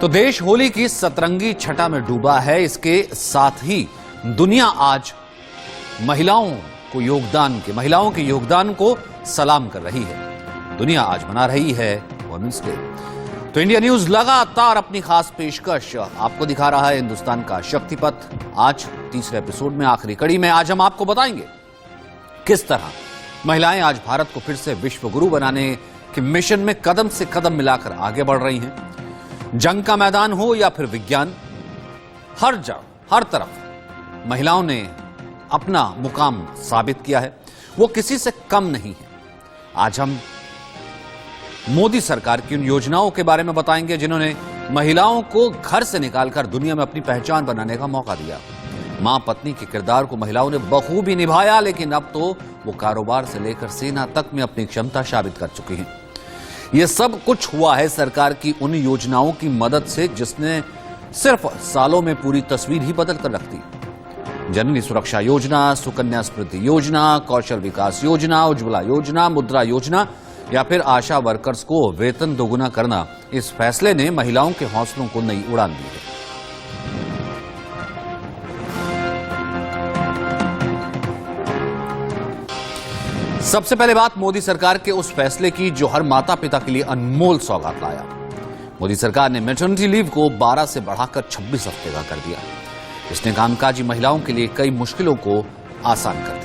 तो देश होली की सतरंगी छटा में डूबा है। इसके साथ ही दुनिया आज महिलाओं के योगदान को सलाम कर रही है। दुनिया आज मना रही है वुमेन्स डे। तो इंडिया न्यूज लगातार अपनी खास पेशकश आपको दिखा रहा है हिंदुस्तान का शक्तिपथ। आज तीसरे एपिसोड में आखिरी कड़ी में आज हम आपको बताएंगे किस तरह महिलाएं आज भारत को फिर से विश्व गुरु बनाने के मिशन में कदम से कदम मिलाकर आगे बढ़ रही हैं। जंग का मैदान हो या फिर विज्ञान, हर तरफ महिलाओं ने अपना मुकाम साबित किया है। वो किसी से कम नहीं है। आज हम मोदी सरकार की उन योजनाओं के बारे में बताएंगे जिन्होंने महिलाओं को घर से निकालकर दुनिया में अपनी पहचान बनाने का मौका दिया। मां पत्नी के किरदार को महिलाओं ने बखूबी निभाया, लेकिन अब तो वो कारोबार से लेकर सेना तक में अपनी क्षमता साबित कर चुकी हैं। ये सब कुछ हुआ है सरकार की उन योजनाओं की मदद से जिसने सिर्फ सालों में पूरी तस्वीर ही बदल कर रख दी। जननी सुरक्षा योजना, सुकन्या समृद्धि योजना, कौशल विकास योजना, उज्ज्वला योजना, मुद्रा योजना या फिर आशा वर्कर्स को वेतन दोगुना करना, इस फैसले ने महिलाओं के हौसलों को नई उड़ान दी है। सबसे पहले बात मोदी सरकार के उस फैसले की जो हर माता पिता के लिए अनमोल सौगात लाया। मोदी सरकार ने मैटरनिटी लीव को 12 से बढ़ाकर 26 हफ्ते का कर दिया। इसने कामकाजी महिलाओं के लिए कई मुश्किलों को आसान कर दिया।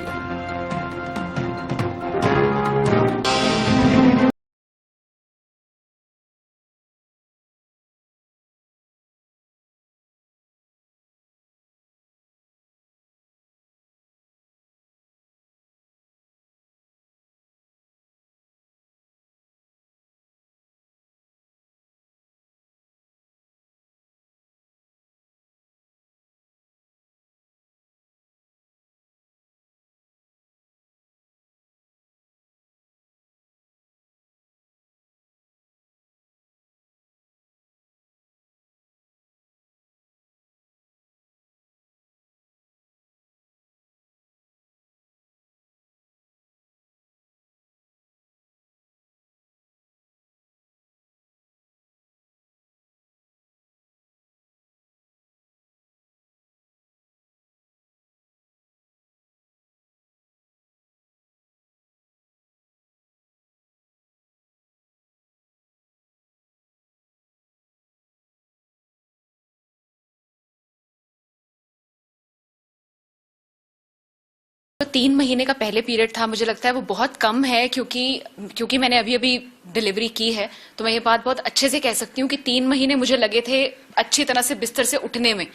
तो 3 महीने का पहले पीरियड था, मुझे लगता है वो बहुत कम है क्योंकि मैंने अभी अभी डिलीवरी की है, तो मैं ये बात बहुत अच्छे से कह सकती हूँ कि 3 महीने मुझे लगे थे अच्छी तरह से बिस्तर से उठने में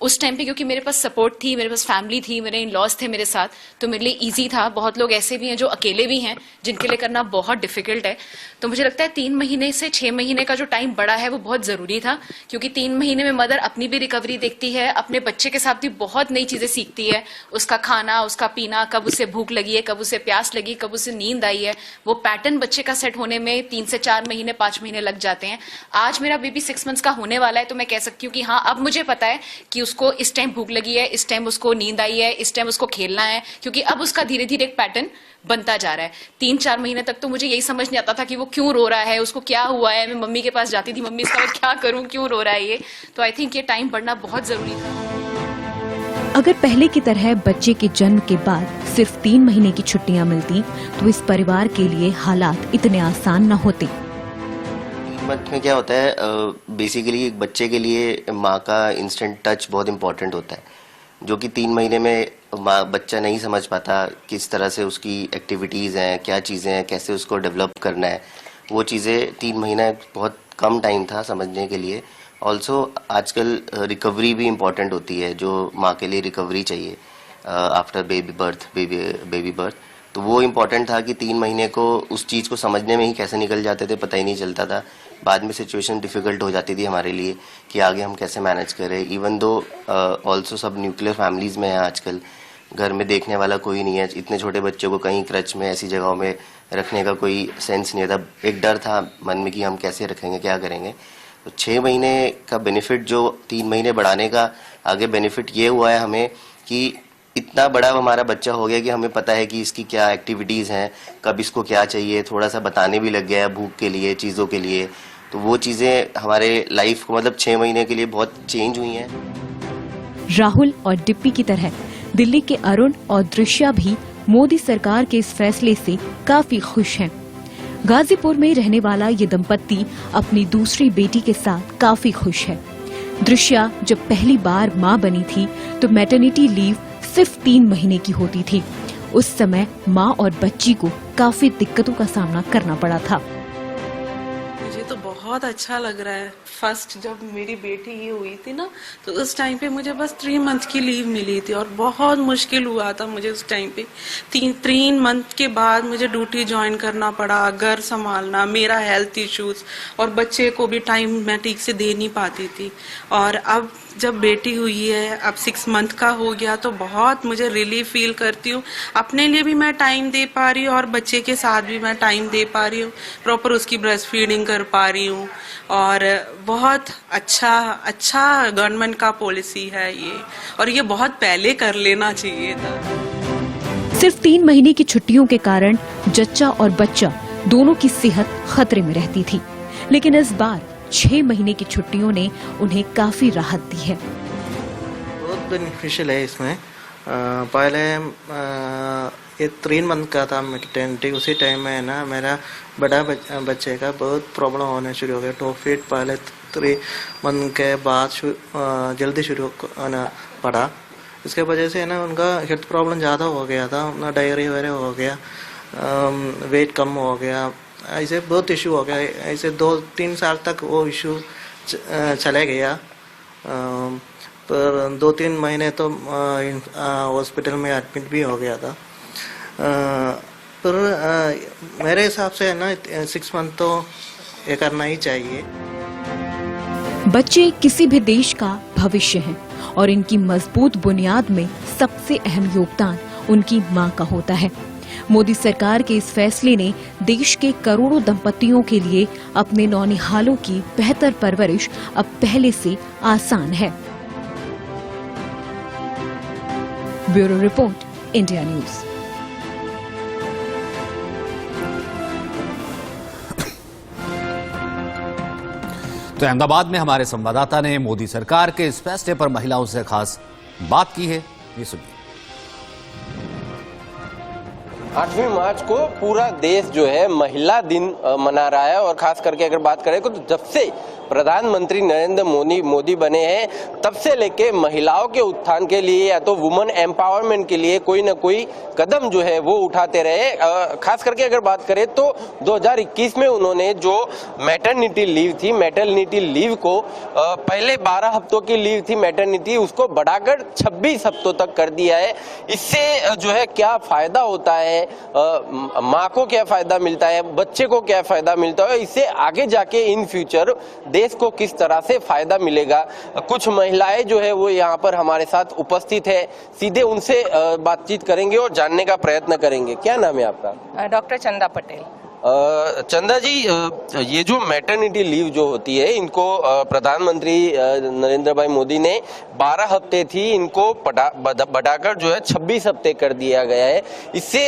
उस टाइम पे, क्योंकि मेरे पास सपोर्ट थी, मेरे पास फैमिली थी, मेरे इन लॉज थे मेरे साथ, तो मेरे लिए इजी था। बहुत लोग ऐसे भी हैं जो अकेले भी हैं जिनके लिए करना बहुत डिफिकल्ट है। तो मुझे लगता है 3 महीने से 6 महीने का जो टाइम बढ़ा है वो बहुत जरूरी था, क्योंकि 3 महीने में मदर अपनी भी रिकवरी देखती है, अपने बच्चे के साथ भी बहुत नई चीजें सीखती है। उसका खाना, उसका पीना, कब उसे भूख लगी है, कब उसे प्यास लगी, कब उसे नींद आई है, वो पैटर्न बच्चे का सेट होने में 3 से 4 महीने 5 महीने लग जाते हैं। आज मेरा बेबी 6 मंथ्स का होने वाला है, तो मैं कह सकती हूँ कि हाँ, अब मुझे पता है कि उसको इस टाइम भूख लगी है, इस टाइम उसको नींद आई है, इस टाइम उसको खेलना है, क्योंकि अब उसका धीरे धीरे एक पैटर्न बनता जा रहा है। 3-4 महीने तक तो मुझे यही समझ नहीं आता था कि वो क्यों रो रहा है, उसको क्या हुआ है। मैं मम्मी के पास जाती थी, मम्मी इसका मैं क्या करूं, क्यों रो रहा है ये। तो आई थिंक ये टाइम बढ़ना बहुत जरूरी था। अगर पहले की तरह बच्चे के जन्म के बाद सिर्फ 3 महीने की छुट्टियां मिलती तो इस परिवार के लिए हालात इतने आसान न होते। मंथ में क्या होता है, बेसिकली एक बच्चे के लिए माँ का इंस्टेंट टच बहुत इंपॉर्टेंट होता है, जो कि 3 महीने में बच्चा नहीं समझ पाता किस तरह से उसकी एक्टिविटीज़ हैं, क्या चीज़ें हैं, कैसे उसको डेवलप करना है। वो चीज़ें 3 महीना बहुत कम टाइम था समझने के लिए। ऑल्सो आजकल रिकवरी भी इम्पॉर्टेंट होती है, जो माँ के लिए रिकवरी चाहिए आफ्टर बेबी बर्थ। तो वो इम्पॉर्टेंट था कि 3 महीने को उस चीज़ को समझने में ही कैसे निकल जाते थे, पता ही नहीं चलता था। बाद में सिचुएशन डिफ़िकल्ट हो जाती थी हमारे लिए कि आगे हम कैसे मैनेज करें। इवन दो ऑल्सो सब न्यूक्लियर फैमिलीज़ में है आजकल, घर में देखने वाला कोई नहीं है। इतने छोटे बच्चों को कहीं क्रच में ऐसी जगहों में रखने का कोई सेंस नहीं था। एक डर था मन में कि हम कैसे रखेंगे, क्या करेंगे। तो 6 महीने का बेनिफिट जो 3 महीने बढ़ाने का आगे बेनिफिट ये हुआ है हमें कि इतना बड़ा हमारा बच्चा हो गया कि हमें पता है कि इसकी क्या एक्टिविटीज़ हैं, कब इसको क्या चाहिए, थोड़ा सा बताने भी लग गया है भूख के लिए, चीज़ों के लिए। तो वो चीज़ें हमारे लाइफ को मतलब 6 महीने के लिए बहुत चेंज हुई हैं। राहुल और डिप्पी की तरह दिल्ली के अरुण और दृश्या भी मोदी सरकार के इस फैसले से काफी खुश हैं। गाजीपुर में रहने वाला ये दंपत्ति अपनी दूसरी बेटी के साथ काफी खुश है। दृश्या जब पहली बार मां बनी थी तो मैटरनिटी लीव सिर्फ 3 महीने की होती थी। उस समय मां और बच्ची को काफी दिक्कतों का सामना करना पड़ा था। मुझे तो बहुत अच्छा लग रहा है। फर्स्ट जब मेरी बेटी ये हुई थी ना, तो उस टाइम पे मुझे बस 3 मंथ की लीव मिली थी और बहुत मुश्किल हुआ था मुझे उस टाइम पे। 3 मंथ के बाद मुझे ड्यूटी ज्वाइन करना पड़ा, घर संभालना, मेरा हेल्थ इश्यूज और बच्चे को भी टाइम मैं ठीक से दे नहीं पाती थी। और अब जब बेटी हुई है, अब 6 मंथ का हो गया, तो बहुत मुझे रिलीफ फील करती हूँ। अपने लिए भी मैं टाइम दे पा रही हूँ और बच्चे के साथ भी मैं टाइम दे पा रही हूँ, प्रॉपर उसकी ब्रेस्ट फीडिंग कर पा रही हूँ। और बहुत अच्छा गवर्नमेंट का पॉलिसी है ये, और ये बहुत पहले कर लेना चाहिए था। सिर्फ 3 महीने की छुट्टियों के कारण जच्चा और बच्चा दोनों की सेहत खतरे में रहती थी, लेकिन इस बार 6 महीने की छुट्टियों ने उन्हें काफी राहत दी है। बहुत बेनिफिशियल है इसमें। पहले ये 3 मंथ का था मैटरनिटी, उसी टाइम में है ना मेरा बड़ा बच्चे का बहुत प्रॉब्लम होने शुरू हो गया। 2 फीट पहले 3 मंथ के बाद जल्दी शुरू होना पड़ा। इसके वजह से है ना उनका हेल्थ प्रॉब्लम ज़्यादा हो गया था, उनका डायरिया वगैरह हो गया, वेट कम हो गया, ऐसे बहुत इशू हो गया। ऐसे 2-3 साल तक वो इशू चले गया। पर 2-3 महीने तो हॉस्पिटल में एडमिट भी हो गया था। पर मेरे हिसाब से है ना 6 मंथ तो ये करना ही चाहिए। बच्चे किसी भी देश का भविष्य हैं और इनकी मजबूत बुनियाद में सबसे अहम योगदान उनकी मां का होता है। मोदी सरकार के इस फैसले ने देश के करोड़ों दंपतियों के लिए अपने नौनिहालों की बेहतर परवरिश अब पहले से आसान है। Bureau report, India news. तो अहमदाबाद में हमारे संवाददाता ने मोदी सरकार के इस फैसले पर महिलाओं से खास बात की है, ये सुनिए। 8वीं मार्च को पूरा देश जो है महिला दिन मना रहा है, और खास करके अगर बात करें तो जब से प्रधानमंत्री नरेंद्र मोदी बने हैं तब से लेके महिलाओं के उत्थान के लिए या तो वुमेन एम्पावरमेंट के लिए कोई ना कोई कदम जो है वो उठाते रहे। खास करके अगर बात करें तो 2021 में उन्होंने जो मैटरनिटी लीव थी, मैटरनिटी लीव को पहले 12 हफ्तों की लीव थी मैटरनिटी, उसको बढ़ाकर 26 हफ्तों तक कर दिया है। इससे जो है क्या फायदा होता है, माँ को क्या फायदा मिलता है, बच्चे को क्या फायदा मिलता है, इससे आगे जाके इन फ्यूचर देश को किस तरह से फायदा मिलेगा। कुछ महिलाएं जो है वो यहाँ पर हमारे साथ उपस्थित है, सीधे उनसे बातचीत करेंगे और जानने का प्रयत्न करेंगे। क्या नाम है आपका? डॉक्टर चंदा पटेल। चंदा जी, ये जो मैटरनिटी लीव जो होती है इनको प्रधानमंत्री नरेंद्र भाई मोदी ने 12 हफ्ते थी, इनको बढ़ाकर जो है 26 हफ्ते कर दिया गया है। इससे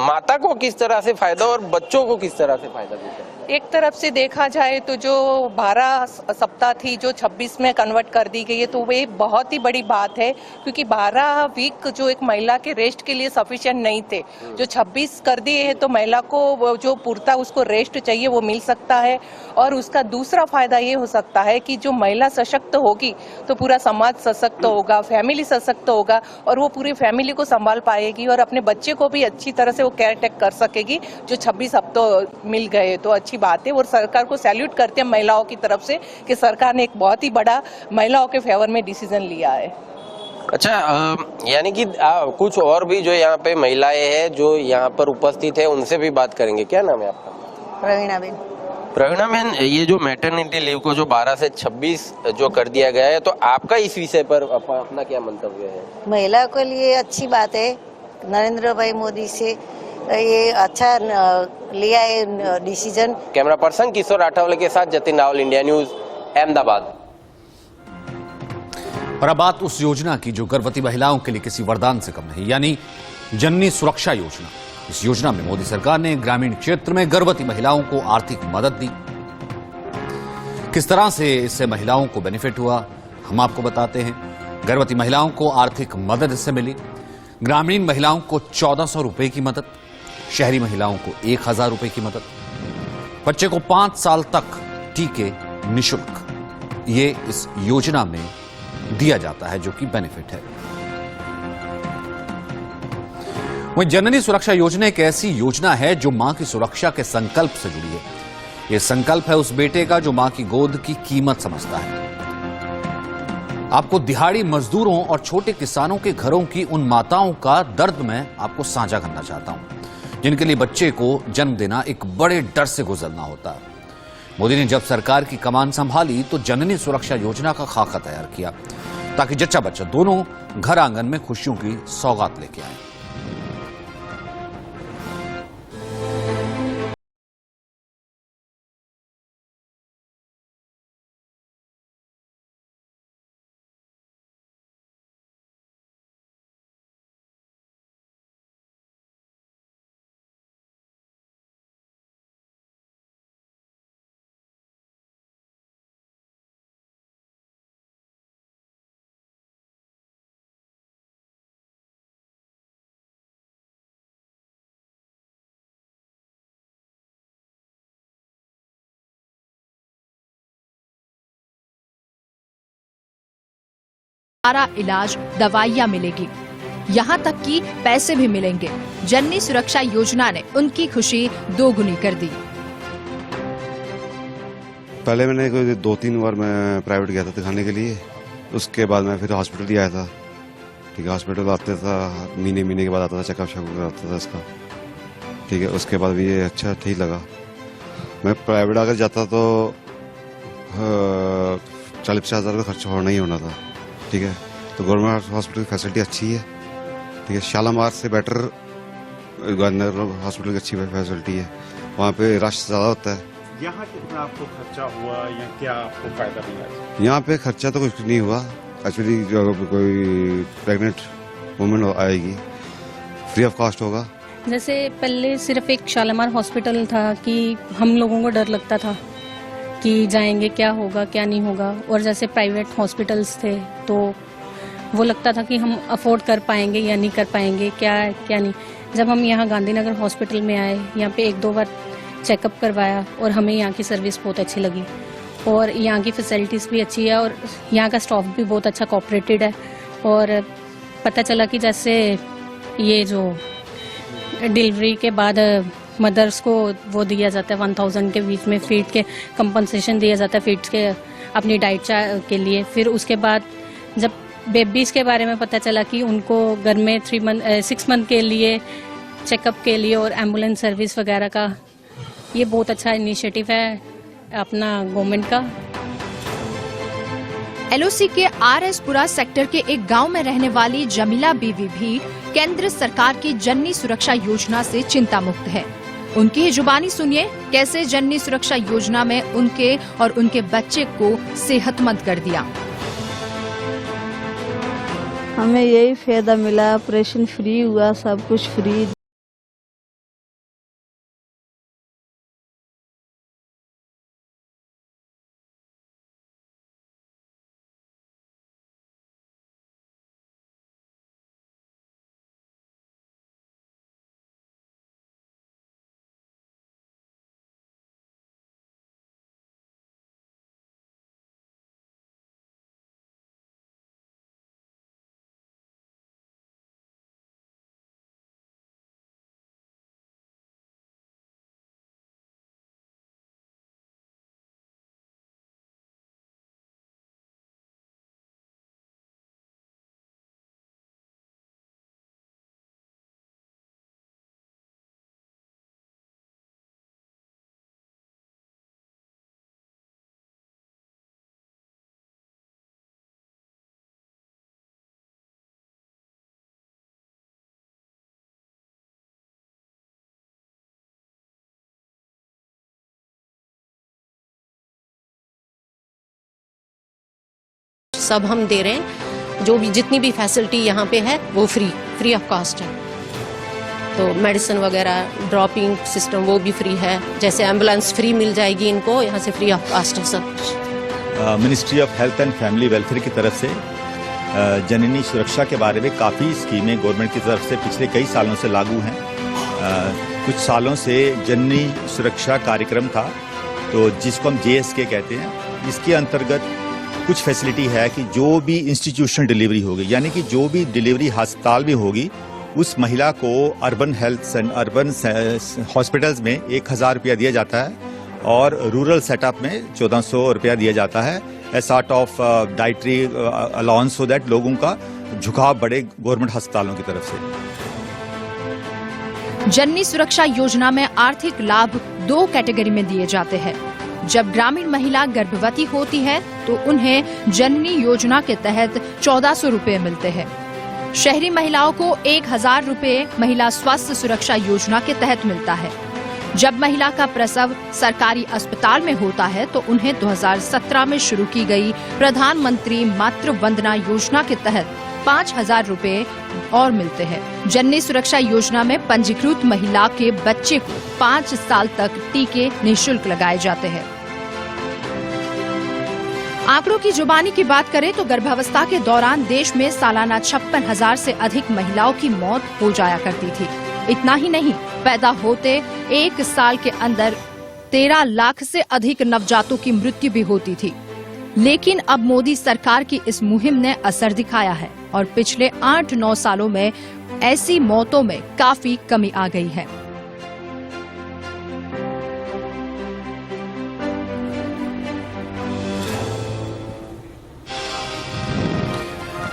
माता को किस तरह से फायदा और बच्चों को किस तरह से फायदा देता है? एक तरफ से देखा जाए तो जो 12 सप्ताह थी जो 26 में कन्वर्ट कर दी गई है, तो वे बहुत ही बड़ी बात है, क्योंकि 12 वीक जो एक महिला के रेस्ट के लिए सफिशिएंट नहीं थे। जो 26 कर दिए है तो महिला को जो पूर्ता उसको रेस्ट चाहिए वो मिल सकता है। और उसका दूसरा फायदा ये हो सकता है कि जो महिला सशक्त होगी तो पूरा समाज सशक्त होगा, फैमिली सशक्त होगा, और वो पूरी फैमिली को संभाल पाएगी और अपने बच्चे को भी अच्छी तरह से वो केयर टेक कर सकेगी। जो 26 हफ्तों मिल गए तो अच्छी बात है, और सरकार को सैल्यूट करते हैं महिलाओं की तरफ से कि सरकार ने एक बहुत ही बड़ा महिलाओं के फेवर में डिसीजन लिया है। अच्छा, यानी कि कुछ और भी जो यहाँ पे महिलाएं हैं जो यहाँ पर उपस्थित है उनसे भी बात करेंगे। क्या नाम है आपका? प्रवीणा बेन। प्रवीणा बेन, ये जो मैटरनिटी लीव को जो 12 से 26 जो कर दिया गया है, तो आपका इस विषय पर अपना क्या मंतव्य है? महिला के लिए अच्छी बात है, नरेंद्र भाई मोदी से ये अच्छा लिया है डिसीजन। कैमरा पर्सन किशोर राठौले के साथ जतिन रावल, इंडिया न्यूज, अहमदाबाद। और अब बात उस योजना की जो गर्भवती महिलाओं के लिए किसी वरदान से कम नहीं, यानी जननी सुरक्षा योजना। इस योजना में मोदी सरकार ने ग्रामीण क्षेत्र में गर्भवती महिलाओं को आर्थिक मदद दी। किस तरह से इससे महिलाओं को बेनिफिट हुआ हम आपको बताते हैं। गर्भवती महिलाओं को आर्थिक मदद इससे मिली। ग्रामीण महिलाओं को 1400 रुपए की मदद, शहरी महिलाओं को 1000 रुपए की मदद। बच्चे को 5 साल तक टीके निशुल्क, ये इस योजना में दिया जाता है, जो कि बेनिफिट है। वहीं जननी सुरक्षा योजना एक ऐसी योजना है जो मां की सुरक्षा के संकल्प से जुड़ी है। यह संकल्प है उस बेटे का जो मां की गोद की कीमत समझता है। आपको दिहाड़ी मजदूरों और छोटे किसानों के घरों की उन माताओं का दर्द मैं आपको साझा करना चाहता हूं, जिनके लिए बच्चे को जन्म देना एक बड़े डर से गुजरना होता है। मोदी ने जब सरकार की कमान संभाली तो जननी सुरक्षा योजना का खाका तैयार किया, ताकि जच्चा बच्चा दोनों घर आंगन में खुशियों की सौगात लेके आए। सारा इलाज, दवाइयाँ मिलेगी, यहाँ तक कि पैसे भी मिलेंगे। जननी सुरक्षा योजना ने उनकी खुशी दोगुनी कर दी। पहले मैंने कोई 2-3 बार मैं प्राइवेट गया था दिखाने के लिए, उसके बाद मैं फिर हॉस्पिटल ही आया था। ठीक है, हॉस्पिटल आता था, महीने के बाद आता था, चेकअप कराता था इसका। ठीक है, उसके बाद भी ये अच्छा ठीक लगा। मैं प्राइवेट अगर जाता तो 40-50 हज़ार का खर्चा होना ही होना था। ठीक है, तो गवर्नमेंट हॉस्पिटल की फैसिलिटी अच्छी है। ठीक है, शालामार से बेटर गवर्नर हॉस्पिटल की अच्छी फैसिलिटी है, वहाँ पे रश ज़्यादा होता है। यहाँ कितना आपको खर्चा हुआ या क्या आपको फायदा मिला? यहाँ पे खर्चा तो कुछ नहीं हुआ। एक्चुअली जो कोई प्रेग्नेंट वुमेन आएगी फ्री ऑफ कॉस्ट होगा। जैसे पहले सिर्फ एक शालामार हॉस्पिटल था कि हम लोगों को डर लगता था कि जाएंगे क्या होगा क्या नहीं होगा, और जैसे प्राइवेट हॉस्पिटल्स थे तो वो लगता था कि हम अफोर्ड कर पाएंगे या नहीं कर पाएंगे, क्या नहीं। जब हम यहाँ गांधीनगर हॉस्पिटल में आए, यहाँ पे 1-2 बार चेकअप करवाया और हमें यहाँ की सर्विस बहुत अच्छी लगी और यहाँ की फैसिलिटीज़ भी अच्छी है और यहाँ का स्टाफ भी बहुत अच्छा कोऑपरेटेड है। और पता चला कि जैसे ये जो डिलीवरी के बाद मदर्स को वो दिया जाता है 1000 के बीच में फीड के कंपनसेशन दिया जाता है, फीड्स के अपनी डाइट के लिए। फिर उसके बाद जब बेबीज़ के बारे में पता चला कि उनको घर में 6 मंथ के लिए चेकअप के लिए और एम्बुलेंस सर्विस वगैरह का, ये बहुत अच्छा इनिशिएटिव है अपना गवर्नमेंट का। LOC के RS-पुरा सेक्टर के एक गांव में रहने वाली जमीला बीवी भी केंद्र सरकार की जननी सुरक्षा योजना से चिंता मुक्त है। उनकी ही जुबानी सुनिए कैसे जननी सुरक्षा योजना में उनके और उनके बच्चे को सेहतमंद कर दिया। हमें यही फायदा मिला, ऑपरेशन फ्री हुआ, सब कुछ फ्री। सब हम दे रहे हैं, जो भी जितनी भी फैसिलिटी यहाँ पे है वो फ्री ऑफ कॉस्ट है। तो मेडिसिन वगैरह ड्रॉपिंग सिस्टम वो भी फ्री है, जैसे एम्बुलेंस फ्री मिल जाएगी इनको, यहाँ से फ्री ऑफ कास्ट है सब। Ministry of health and family welfare की तरफ से जननी सुरक्षा के बारे में काफ़ी स्कीमें गवर्नमेंट की तरफ से पिछले कई सालों से लागू हैं। कुछ सालों से जननी सुरक्षा कार्यक्रम था, तो जिसको हम JSK कहते हैं, इसके अंतर्गत कुछ फैसिलिटी है कि जो भी इंस्टीट्यूशनल डिलीवरी होगी, यानी कि जो भी डिलीवरी अस्पताल में होगी, उस महिला को urban health and urban hospitals में 1000 रुपया दिया जाता है और रूरल सेटअप में 1400 रुपया दिया जाता है a sort of dietary allowance, so that लोगों का झुकाव बढ़े गवर्नमेंट अस्पतालों की तरफ से। जननी सुरक्षा योजना में आर्थिक लाभ 2 कैटेगरी में दिए जाते हैं। जब ग्रामीण महिला गर्भवती होती है तो उन्हें जननी योजना के तहत 1400 रुपए मिलते हैं। शहरी महिलाओं को 1000 रुपए महिला स्वास्थ्य सुरक्षा योजना के तहत मिलता है। जब महिला का प्रसव सरकारी अस्पताल में होता है तो उन्हें 2017 में शुरू की गई प्रधानमंत्री मातृ वंदना योजना के तहत 5000 रुपए और मिलते हैं। जननी सुरक्षा योजना में पंजीकृत महिला के बच्चे को 5 साल तक टीके निःशुल्क लगाए जाते हैं। आंकड़ों की जुबानी की बात करें तो गर्भावस्था के दौरान देश में सालाना 56,000 से अधिक महिलाओं की मौत हो जाया करती थी। इतना ही नहीं, पैदा होते 1 साल के अंदर 13 लाख से अधिक नवजातों की मृत्यु भी होती थी। लेकिन अब मोदी सरकार की इस मुहिम ने असर दिखाया है और पिछले 8-9 सालों में ऐसी मौतों में काफी कमी आ गई है।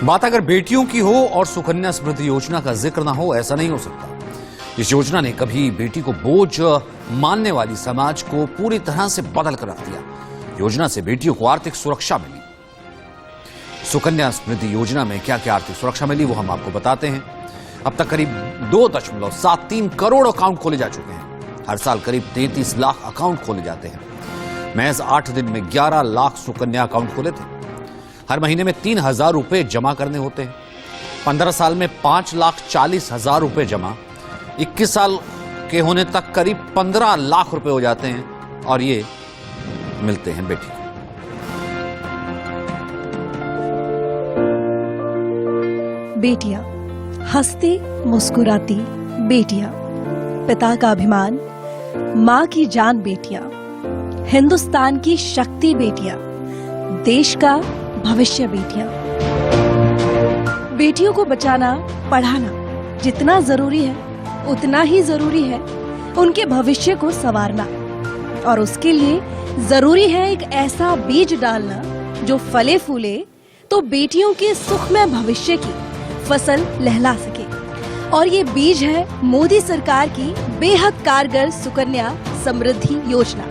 बात अगर बेटियों की हो और सुकन्या समृद्धि योजना का जिक्र ना हो, ऐसा नहीं हो सकता। इस योजना ने कभी बेटी को बोझ मानने वाली समाज को पूरी तरह से बदल कर रख दिया। योजना से बेटियों को आर्थिक सुरक्षा मिली। सुकन्या समृद्धि योजना में क्या क्या आर्थिक सुरक्षा मिली वो हम आपको बताते हैं। अब तक करीब 2.73 करोड़ अकाउंट खोले जा चुके हैं। हर साल करीब 33 लाख अकाउंट खोले जाते हैं। महज 8 दिन में 11 लाख सुकन्या अकाउंट खोले थे। हर महीने में 3000 रुपए जमा करने होते हैं। 15 साल में 5,40,000 रुपए जमा, 21 साल के होने तक करीब 15 लाख रुपए हो जाते हैं और ये मिलते हैं बेटी को। बेटियां हंसती मुस्कुराती बेटियां, पिता का अभिमान, मां की जान बेटियां, हिंदुस्तान की शक्ति बेटियां, देश का भविष्य बेटियां। बेटियों को बचाना, पढ़ाना जितना जरूरी है उतना ही जरूरी है उनके भविष्य को संवारना, और उसके लिए जरूरी है एक ऐसा बीज डालना जो फले फूले तो बेटियों के सुखमय भविष्य की फसल लहला सके। और ये बीज है मोदी सरकार की बेहद कारगर सुकन्या समृद्धि योजना।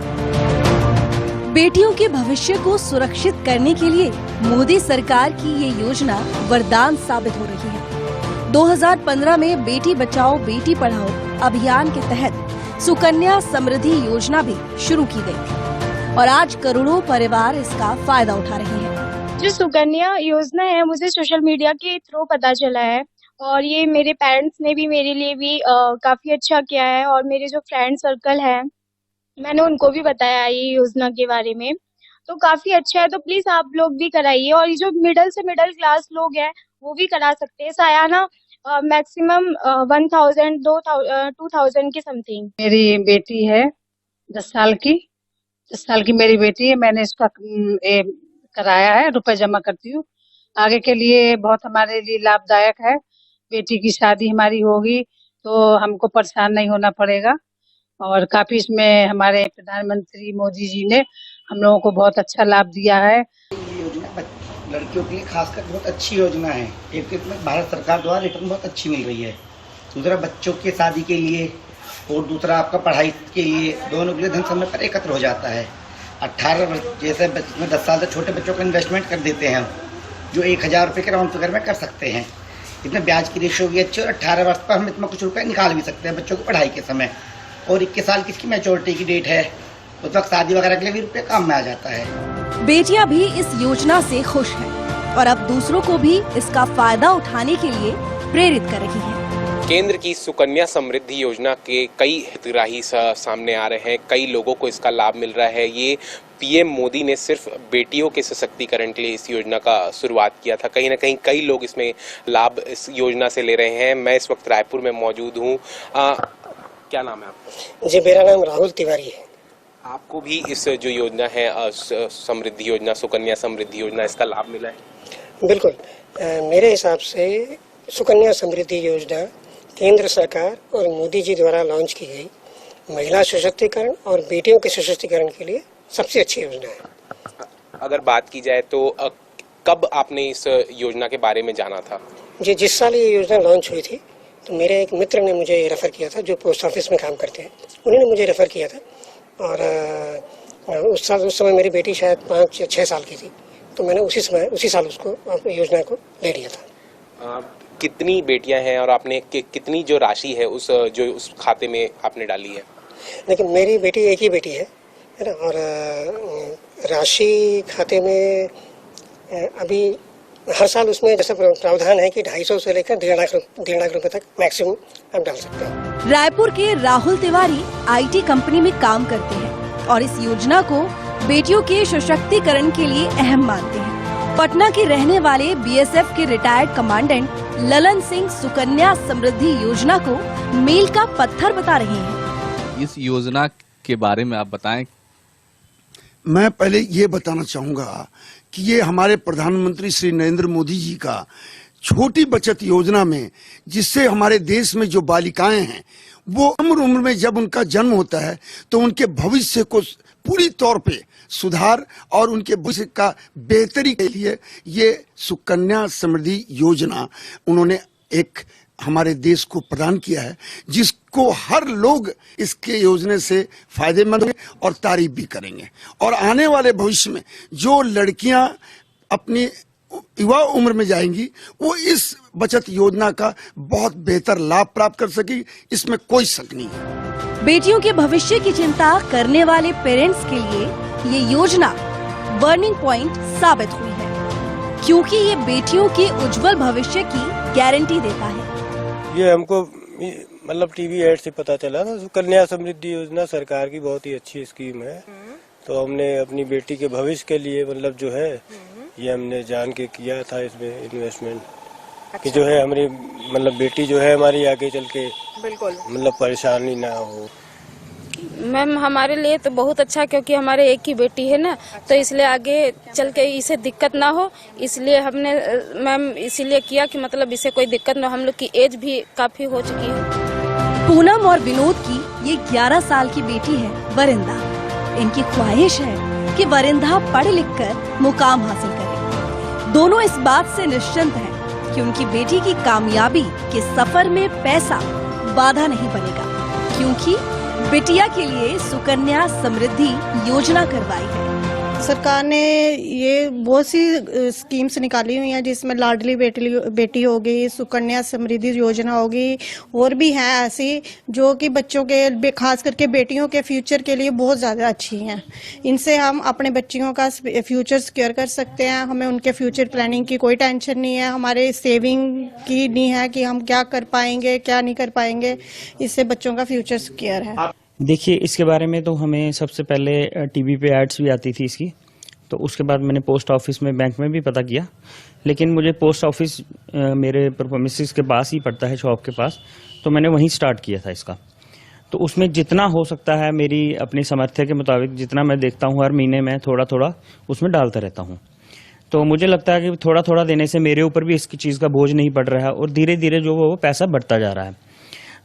बेटियों के भविष्य को सुरक्षित करने के लिए मोदी सरकार की ये योजना वरदान साबित हो रही है। 2015 में बेटी बचाओ बेटी पढ़ाओ अभियान के तहत सुकन्या समृद्धि योजना भी शुरू की गई थी और आज करोड़ों परिवार इसका फायदा उठा रहे हैं। जो सुकन्या योजना है मुझे सोशल मीडिया के थ्रू पता चला है और ये मेरे पेरेंट्स ने भी मेरे लिए भी काफी अच्छा किया है और मेरे जो फ्रेंड सर्कल है मैंने उनको भी बताया ये योजना के बारे में, तो काफी अच्छा है। तो प्लीज आप लोग भी कराइए और ये जो मिडिल से मिडिल क्लास लोग हैं वो भी करा सकते हैं। सायाना मैक्सिमम 1000 2000 के समथिंग। मेरी बेटी है 10 साल की मेरी बेटी है। मैंने इसका कराया है, रुपए जमा करती हूँ। आगे के लिए बहुत हमारे लिए लाभदायक है। बेटी की शादी हमारी होगी तो हमको परेशान नहीं होना पड़ेगा और काफी इसमें हमारे प्रधानमंत्री मोदी जी ने हम लोगों को बहुत अच्छा लाभ दिया है। ये योजना लड़कियों के लिए खासकर बहुत अच्छी योजना है। एक भारत सरकार द्वारा रिटर्न बहुत अच्छी मिल रही है। दूसरा बच्चों के शादी के लिए और दूसरा आपका पढ़ाई के लिए, दोनों के लिए धन समय पर एकत्र हो जाता है। 18 वर्ष जैसे 10 साल से छोटे बच्चों का इन्वेस्टमेंट कर देते हैं जो 1000 रुपये के राउंड फिगर में कर सकते हैं। इसमें ब्याज की रेशियो भी अच्छी और 18 वर्ष पर हम इतना कुछ रुपये निकाल भी सकते हैं बच्चों की पढ़ाई के समय। और 21 साल किसकी मैच्योरिटी की डेट है, उस वक्त शादी वगैरह के लिए भी रुपये काम में आ जाता है। बेटियां भी इस योजना से खुश हैं और अब दूसरों को भी इसका फायदा उठाने के लिए प्रेरित कर रही हैं। केंद्र की सुकन्या समृद्धि योजना के कई हितग्राही सामने आ रहे हैं, कई लोगों को इसका लाभ मिल रहा है। ये पीएम मोदी ने सिर्फ बेटियों के सशक्तिकरण के लिए इस योजना का शुरुआत किया था। कहीं ना कहीं कई लोग इसमें लाभ इस योजना से ले रहे हैं। मैं इस वक्त रायपुर में मौजूद हूँ। क्या नाम है आपका? जी, मेरा नाम राहुल तिवारी है। आपको भी इस जो योजना है समृद्धि योजना, सुकन्या समृद्धि योजना, इसका लाभ मिला है? बिल्कुल, मेरे हिसाब से सुकन्या समृद्धि योजना केंद्र सरकार और मोदी जी द्वारा लॉन्च की गई महिला सशक्तिकरण और बेटियों के सशक्तिकरण के लिए सबसे अच्छी योजना है। अगर बात की जाए तो कब आपने इस योजना के बारे में जाना था? जी, जिस साल ये योजना लॉन्च हुई थी तो मेरे एक मित्र ने मुझे रेफर किया था, जो पोस्ट ऑफिस में काम करते हैं, उन्होंने मुझे रेफर किया था। और उस समय मेरी बेटी शायद 5 या 6 साल की थी, तो मैंने उसी साल उसको योजना को ले लिया था। कितनी बेटियां हैं और आपने कितनी जो राशि है उस खाते में आपने डाली है? लेकिन मेरी बेटी एक ही बेटी है ना, और राशि खाते में अभी हर साल उसमें जैसा प्रावधान है कि 250 से लेकर 1.5 लाख रुपए तक मैक्सिमम हम डाल सकते हैं। रायपुर के राहुल तिवारी आईटी कंपनी में काम करते हैं और इस योजना को बेटियों के सशक्तिकरण के लिए अहम मानते हैं। पटना के रहने वाले बीएसएफ के रिटायर्ड कमांडेंट ललन सिंह सुकन्या समृद्धि योजना को मील का पत्थर बता रहे हैं। इस योजना के बारे में आप बताएं। मैं पहले ये बताना चाहूंगा कि ये हमारे प्रधानमंत्री श्री नरेंद्र मोदी जी का छोटी बचत योजना में, जिससे हमारे देश में जो बालिकाएं हैं वो उम्र में जब उनका जन्म होता है तो उनके भविष्य को पूरी तौर पे सुधार और उनके भविष्य का बेहतरी के लिए ये सुकन्या समृद्धि योजना उन्होंने एक हमारे देश को प्रदान किया है, जिसको हर लोग इसके योजना से फायदेमंद होंगे और तारीफ भी करेंगे। और आने वाले भविष्य में जो लड़कियां अपनी युवा उम्र में जाएंगी वो इस बचत योजना का बहुत बेहतर लाभ प्राप्त कर सकेगी, इसमें कोई शक नहीं है। बेटियों के भविष्य की चिंता करने वाले पेरेंट्स के लिए ये योजना बर्निंग पॉइंट साबित हुई है, क्योंकि ये बेटियों के उज्जवल भविष्य की गारंटी देता है। ये हमको मतलब टीवी एड से पता चला था। सुकन्या समृद्धि योजना सरकार की बहुत ही अच्छी स्कीम है, तो हमने अपनी बेटी के भविष्य के लिए मतलब जो है ये हमने जान के किया था इसमें इन्वेस्टमेंट। कि जो है हमारी मतलब बेटी जो है हमारी आगे चल के बिल्कुल मतलब परेशानी ना हो। मैम हमारे लिए तो बहुत अच्छा, क्योंकि हमारे एक ही बेटी है ना, तो इसलिए आगे चल के इसे दिक्कत ना हो, इसलिए हमने मैम इसीलिए किया कि मतलब इसे कोई दिक्कत ना हो। हम लोग की एज भी काफी हो चुकी है। पूनम और विनोद की ये 11 साल की बेटी है वरिंदा। इनकी ख्वाहिश है कि वरिंदा पढ़ लिख कर मुकाम हासिल करे। दोनों इस बात से निश्चिंत हैं कि उनकी बेटी की कामयाबी के सफर में पैसा बाधा नहीं बनेगा, क्योंकि बिटिया के लिए सुकन्या समृद्धि योजना करवाई है। सरकार ने ये बहुत सी स्कीम्स निकाली हुई हैं, जिसमें लाडली बेटी हो गई, सुकन्या समृद्धि योजना होगी, और भी हैं ऐसी जो कि बच्चों के खास करके बेटियों के फ्यूचर के लिए बहुत ज़्यादा अच्छी हैं। इनसे हम अपने बच्चियों का फ्यूचर सिक्योर कर सकते हैं। हमें उनके फ्यूचर प्लानिंग की कोई टेंशन नहीं है, हमारे सेविंग की नहीं है कि हम क्या कर पाएंगे क्या नहीं कर पाएंगे। इससे बच्चों का फ्यूचर सिक्योर है। देखिए, इसके बारे में तो हमें सबसे पहले टीवी पे एड्स भी आती थी इसकी, तो उसके बाद मैंने पोस्ट ऑफिस में, बैंक में भी पता किया, लेकिन मुझे पोस्ट ऑफिस मेरे परफॉर्मेंसेस के पास ही पड़ता है, शॉप के पास, तो मैंने वहीं स्टार्ट किया था इसका। तो उसमें जितना हो सकता है मेरी अपनी सामर्थ्य के मुताबिक, जितना मैं देखता हूँ हर महीने में थोड़ा थोड़ा उसमें डालता रहता हूँ। तो मुझे लगता है कि थोड़ा थोड़ा देने से मेरे ऊपर भी इसकी चीज़ का बोझ नहीं पड़ रहा है और धीरे धीरे जो वो पैसा बढ़ता जा रहा है।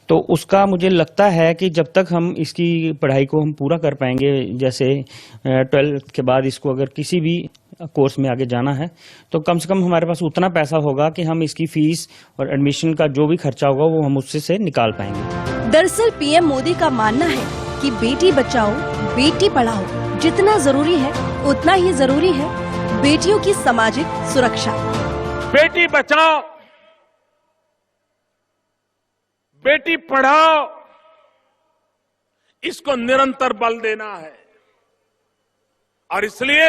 तो उसका मुझे लगता है कि जब तक हम इसकी पढ़ाई को हम पूरा कर पाएंगे, जैसे 12th के बाद इसको अगर किसी भी कोर्स में आगे जाना है, तो कम से कम हमारे पास उतना पैसा होगा कि हम इसकी फीस और एडमिशन का जो भी खर्चा होगा वो हम उससे से निकाल पाएंगे। दरअसल पीएम मोदी का मानना है कि बेटी बचाओ बेटी पढ़ाओ जितना जरूरी है उतना ही जरूरी है बेटियों की सामाजिक सुरक्षा। बेटी बचाओ बेटी पढ़ाओ, इसको निरंतर बल देना है और इसलिए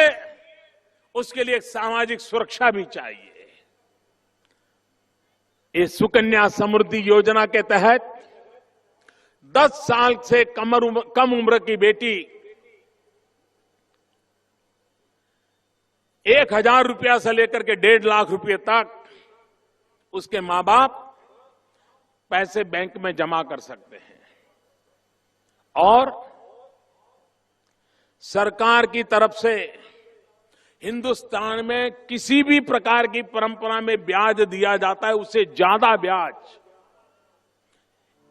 उसके लिए एक सामाजिक सुरक्षा भी चाहिए। इस सुकन्या समृद्धि योजना के तहत 10 साल से कम उम्र की बेटी 1,000 रुपया से लेकर के 1.5 लाख रुपए तक उसके मां बाप पैसे बैंक में जमा कर सकते हैं और सरकार की तरफ से हिंदुस्तान में किसी भी प्रकार की परंपरा में ब्याज दिया जाता है उससे ज्यादा ब्याज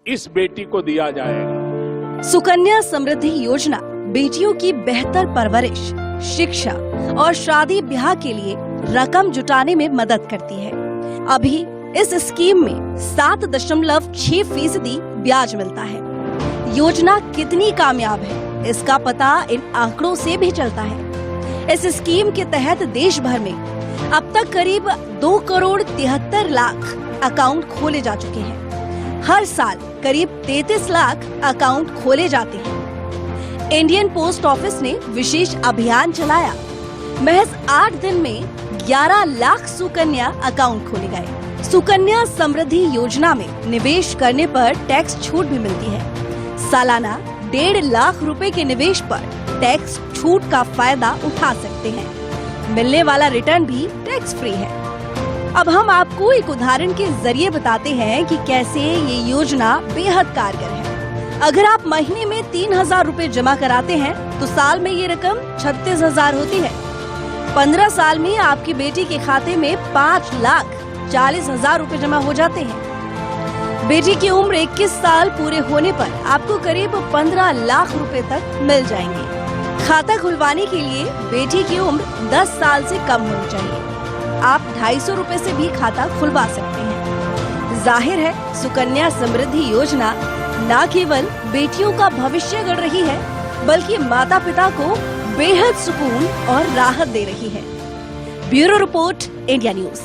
इस बेटी को दिया जाएगा। सुकन्या समृद्धि योजना बेटियों की बेहतर परवरिश, शिक्षा और शादी ब्याह के लिए रकम जुटाने में मदद करती है। अभी इस स्कीम में 7.6% ब्याज मिलता है। योजना कितनी कामयाब है इसका पता इन आंकड़ों से भी चलता है। इस स्कीम के तहत देश भर में अब तक करीब 2,73 लाख अकाउंट खोले जा चुके हैं। हर साल करीब 33 लाख अकाउंट खोले जाते हैं। इंडियन पोस्ट ऑफिस ने विशेष अभियान चलाया। महज 8 दिन में 11 लाख सुकन्या अकाउंट खोले गए। सुकन्या समृद्धि योजना में निवेश करने पर टैक्स छूट भी मिलती है। सालाना 1.5 लाख रुपए के निवेश पर टैक्स छूट का फायदा उठा सकते हैं। मिलने वाला रिटर्न भी टैक्स फ्री है। अब हम आपको एक उदाहरण के जरिए बताते हैं कि कैसे ये योजना बेहद कारगर है। अगर आप महीने में 3,000 रुपए जमा कराते हैं तो साल में ये रकम 36,000 होती है। 15 साल में आपकी बेटी के खाते में 5,40,000 रुपए जमा हो जाते हैं। बेटी की उम्र 21 साल पूरे होने पर आपको करीब 15 लाख रुपए तक मिल जाएंगे। खाता खुलवाने के लिए बेटी की उम्र 10 साल से कम होनी चाहिए। आप 250 रुपए से भी खाता खुलवा सकते हैं। जाहिर है सुकन्या समृद्धि योजना न केवल बेटियों का भविष्य गढ़ रही है बल्कि माता पिता को बेहद सुकून और राहत दे रही है। Bureau report, India news.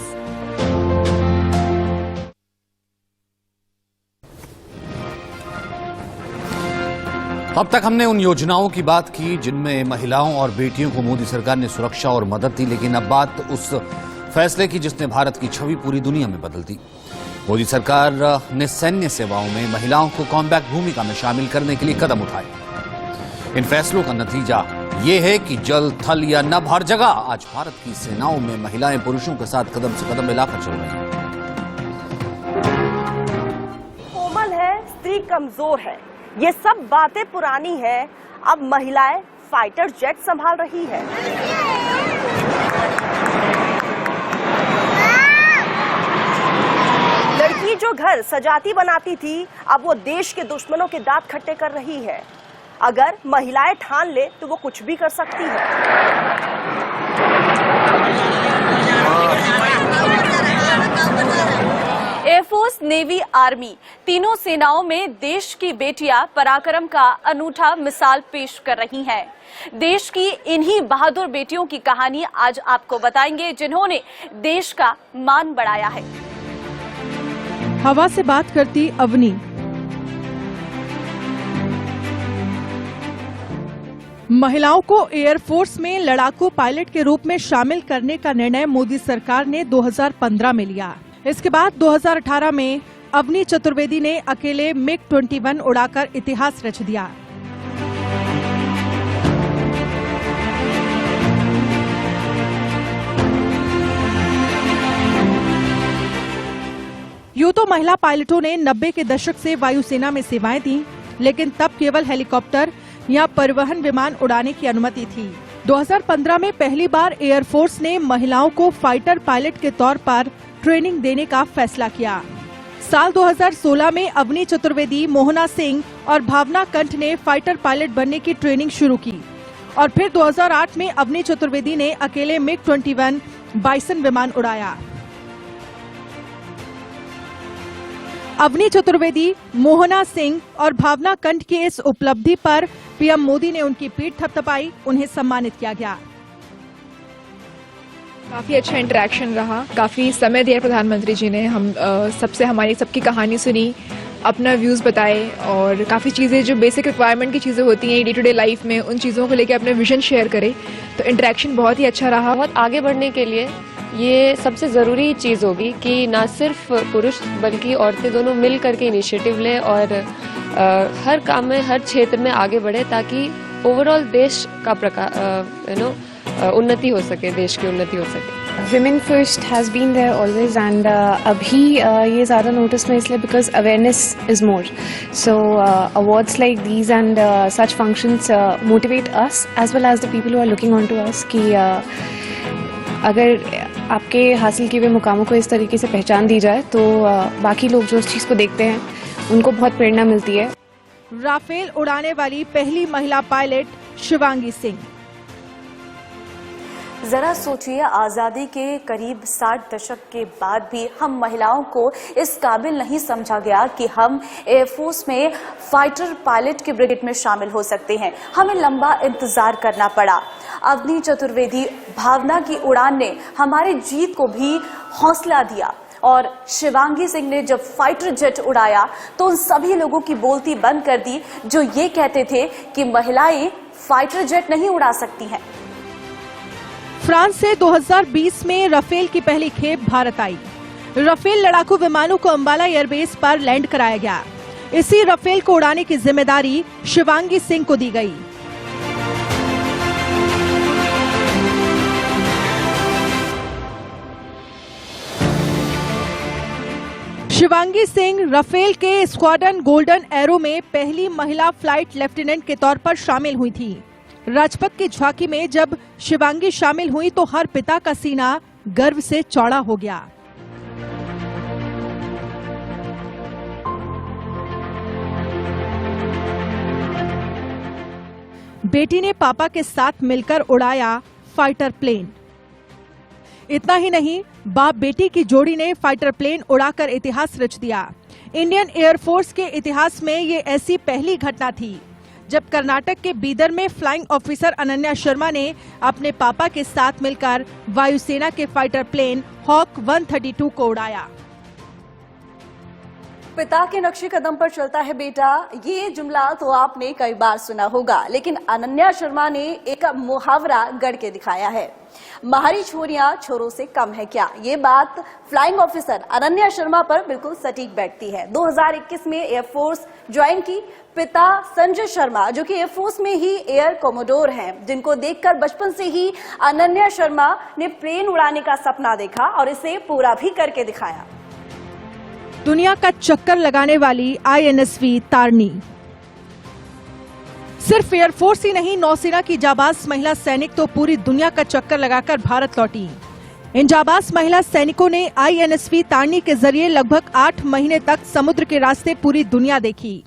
अब तक हमने उन योजनाओं की बात की जिनमें महिलाओं और बेटियों को मोदी सरकार ने सुरक्षा और मदद दी, लेकिन अब बात उस फैसले की जिसने भारत की छवि पूरी दुनिया में बदल दी। मोदी सरकार ने सैन्य सेवाओं में महिलाओं को कॉम्बैट भूमिका में शामिल करने के लिए कदम उठाए। इन फैसलों का नतीजा ये है कि जल, थल या नभ हर जगह आज भारत की सेनाओं में महिलाएं पुरुषों के साथ कदम से कदम मिलाकर चल रही हैं। कोमल है, स्त्री कमजोर है, ये सब बातें पुरानी है। अब महिलाएं फाइटर जेट संभाल रही है। लड़की जो घर सजाती बनाती थी अब वो देश के दुश्मनों के दांत खट्टे कर रही है। अगर महिलाएं ठान ले तो वो कुछ भी कर सकती है। एयरफोर्स, नेवी, आर्मी तीनों सेनाओं में देश की बेटियां पराक्रम का अनूठा मिसाल पेश कर रही हैं। देश की इन्हीं बहादुर बेटियों की कहानी आज आपको बताएंगे जिन्होंने देश का मान बढ़ाया है। हवा से बात करती अवनी। महिलाओं को एयरफोर्स में लड़ाकू पायलट के रूप में शामिल करने का निर्णय मोदी सरकार ने 2015 में लिया। इसके बाद 2018 में अवनी चतुर्वेदी ने अकेले MiG-21 उड़ाकर इतिहास रच दिया। यूं तो महिला पायलटों ने 90 के दशक से वायुसेना में सेवाएं दी, लेकिन तब केवल हेलीकॉप्टर या परिवहन विमान उड़ाने की अनुमति थी। 2015 में पहली बार एयरफोर्स ने महिलाओं को फाइटर पायलट के तौर पर ट्रेनिंग देने का फैसला किया। साल 2016 में अवनी चतुर्वेदी, मोहना सिंह और भावना कंठ ने फाइटर पायलट बनने की ट्रेनिंग शुरू की और फिर 2008 में अवनी चतुर्वेदी ने अकेले MiG-21 बाइसन विमान उड़ाया। अवनी चतुर्वेदी, मोहना सिंह और भावना कंठ की इस उपलब्धि पर पीएम मोदी ने उनकी पीठ थपथपाई, उन्हें सम्मानित किया गया। काफ़ी अच्छा इंटरेक्शन रहा, काफ़ी समय दिया प्रधानमंत्री जी ने। हम हमारी सबकी कहानी सुनी, अपना व्यूज़ बताए और काफ़ी चीज़ें जो बेसिक रिक्वायरमेंट की चीज़ें होती हैं डे टू डे लाइफ में, उन चीज़ों को लेकर अपने विजन शेयर करे। तो इंटरेक्शन बहुत ही अच्छा रहा। बहुत आगे बढ़ने के लिए ये सबसे ज़रूरी चीज़ होगी कि ना सिर्फ पुरुष बल्कि औरतें दोनों मिल करके इनिशिएटिव लें और हर काम में, हर क्षेत्र में आगे बढ़े, ताकि ओवरऑल देश का उन्नति हो सके, देश की उन्नति हो सके। Women First has been there always, and अभी ये ज़्यादा नोटिस में इसलिए because awareness is more. So awards like these and such functions motivate us as well as the people who are looking on to us कि अगर आपके हासिल किए हुए मुकामों को इस तरीके से पहचान दी जाए तो बाकी लोग जो उस चीज़ को देखते हैं उनको बहुत प्रेरणा मिलती है। राफेल उड़ाने वाली पहली महिला पायलट शिवांगी सिंह। जरा सोचिए, आजादी के करीब 60 दशक के बाद भी हम महिलाओं को इस काबिल नहीं समझा गया कि हम एयरफोर्स में फाइटर पायलट के ब्रिगेड में शामिल हो सकते हैं। हमें लंबा इंतजार करना पड़ा। अवनी चतुर्वेदी भावना की उड़ान ने हमारी जीत को भी हौसला दिया और शिवांगी सिंह ने जब फाइटर जेट उड़ाया तो उन सभी लोगों की बोलती बंद कर दी जो ये कहते थे कि महिलाएं फाइटर जेट नहीं उड़ा सकती हैं। फ्रांस से 2020 में राफेल की पहली खेप भारत आई। राफेल लड़ाकू विमानों को अंबाला एयरबेस पर लैंड कराया गया। इसी राफेल को उड़ाने की जिम्मेदारी शिवांगी सिंह को दी गई। शिवांगी सिंह राफेल के स्क्वाड्रन गोल्डन एरो में पहली महिला फ्लाइट लेफ्टिनेंट के तौर पर शामिल हुई थी। राजपथ की झांकी में जब शिवांगी शामिल हुई तो हर पिता का सीना गर्व से चौड़ा हो गया। बेटी ने पापा के साथ मिलकर उड़ाया फाइटर प्लेन। इतना ही नहीं, बाप बेटी की जोड़ी ने फाइटर प्लेन उड़ाकर इतिहास रच दिया। इंडियन एयरफोर्स के इतिहास में ये ऐसी पहली घटना थी जब कर्नाटक के बीदर में फ्लाइंग ऑफिसर अनन्या शर्मा ने अपने पापा के साथ मिलकर वायुसेना के फाइटर प्लेन हॉक 132 को उड़ाया। पिता के नक्शे कदम पर चलता है बेटा, ये जुमला तो आपने कई बार सुना होगा, लेकिन अनन्या शर्मा ने एक मुहावरा गढ़ के दिखाया है। हमारी छोरियां छोरों से कम है क्या? ये बात फ्लाइंग ऑफिसर अनन्या शर्मा पर बिल्कुल सटीक बैठती है। 2021 में एयरफोर्स ज्वाइन की पिता संजय शर्मा, जो कि एयरफोर्स में ही एयर कोमोडोर हैं, जिनको देखकर बचपन से ही अनन्या शर्मा ने प्लेन उड़ाने का सपना देखा और इसे पूरा भी करके दिखाया। दुनिया का चक्कर लगाने वाली INSV तारनी। सिर्फ एयरफोर्स ही नहीं, नौसेना की जाबाज महिला सैनिक तो पूरी दुनिया का चक्कर लगाकर भारत लौटी। इन जाबाज महिला सैनिकों ने INSV तारनी के जरिए लगभग 8 महीने तक समुद्र के रास्ते पूरी दुनिया देखी।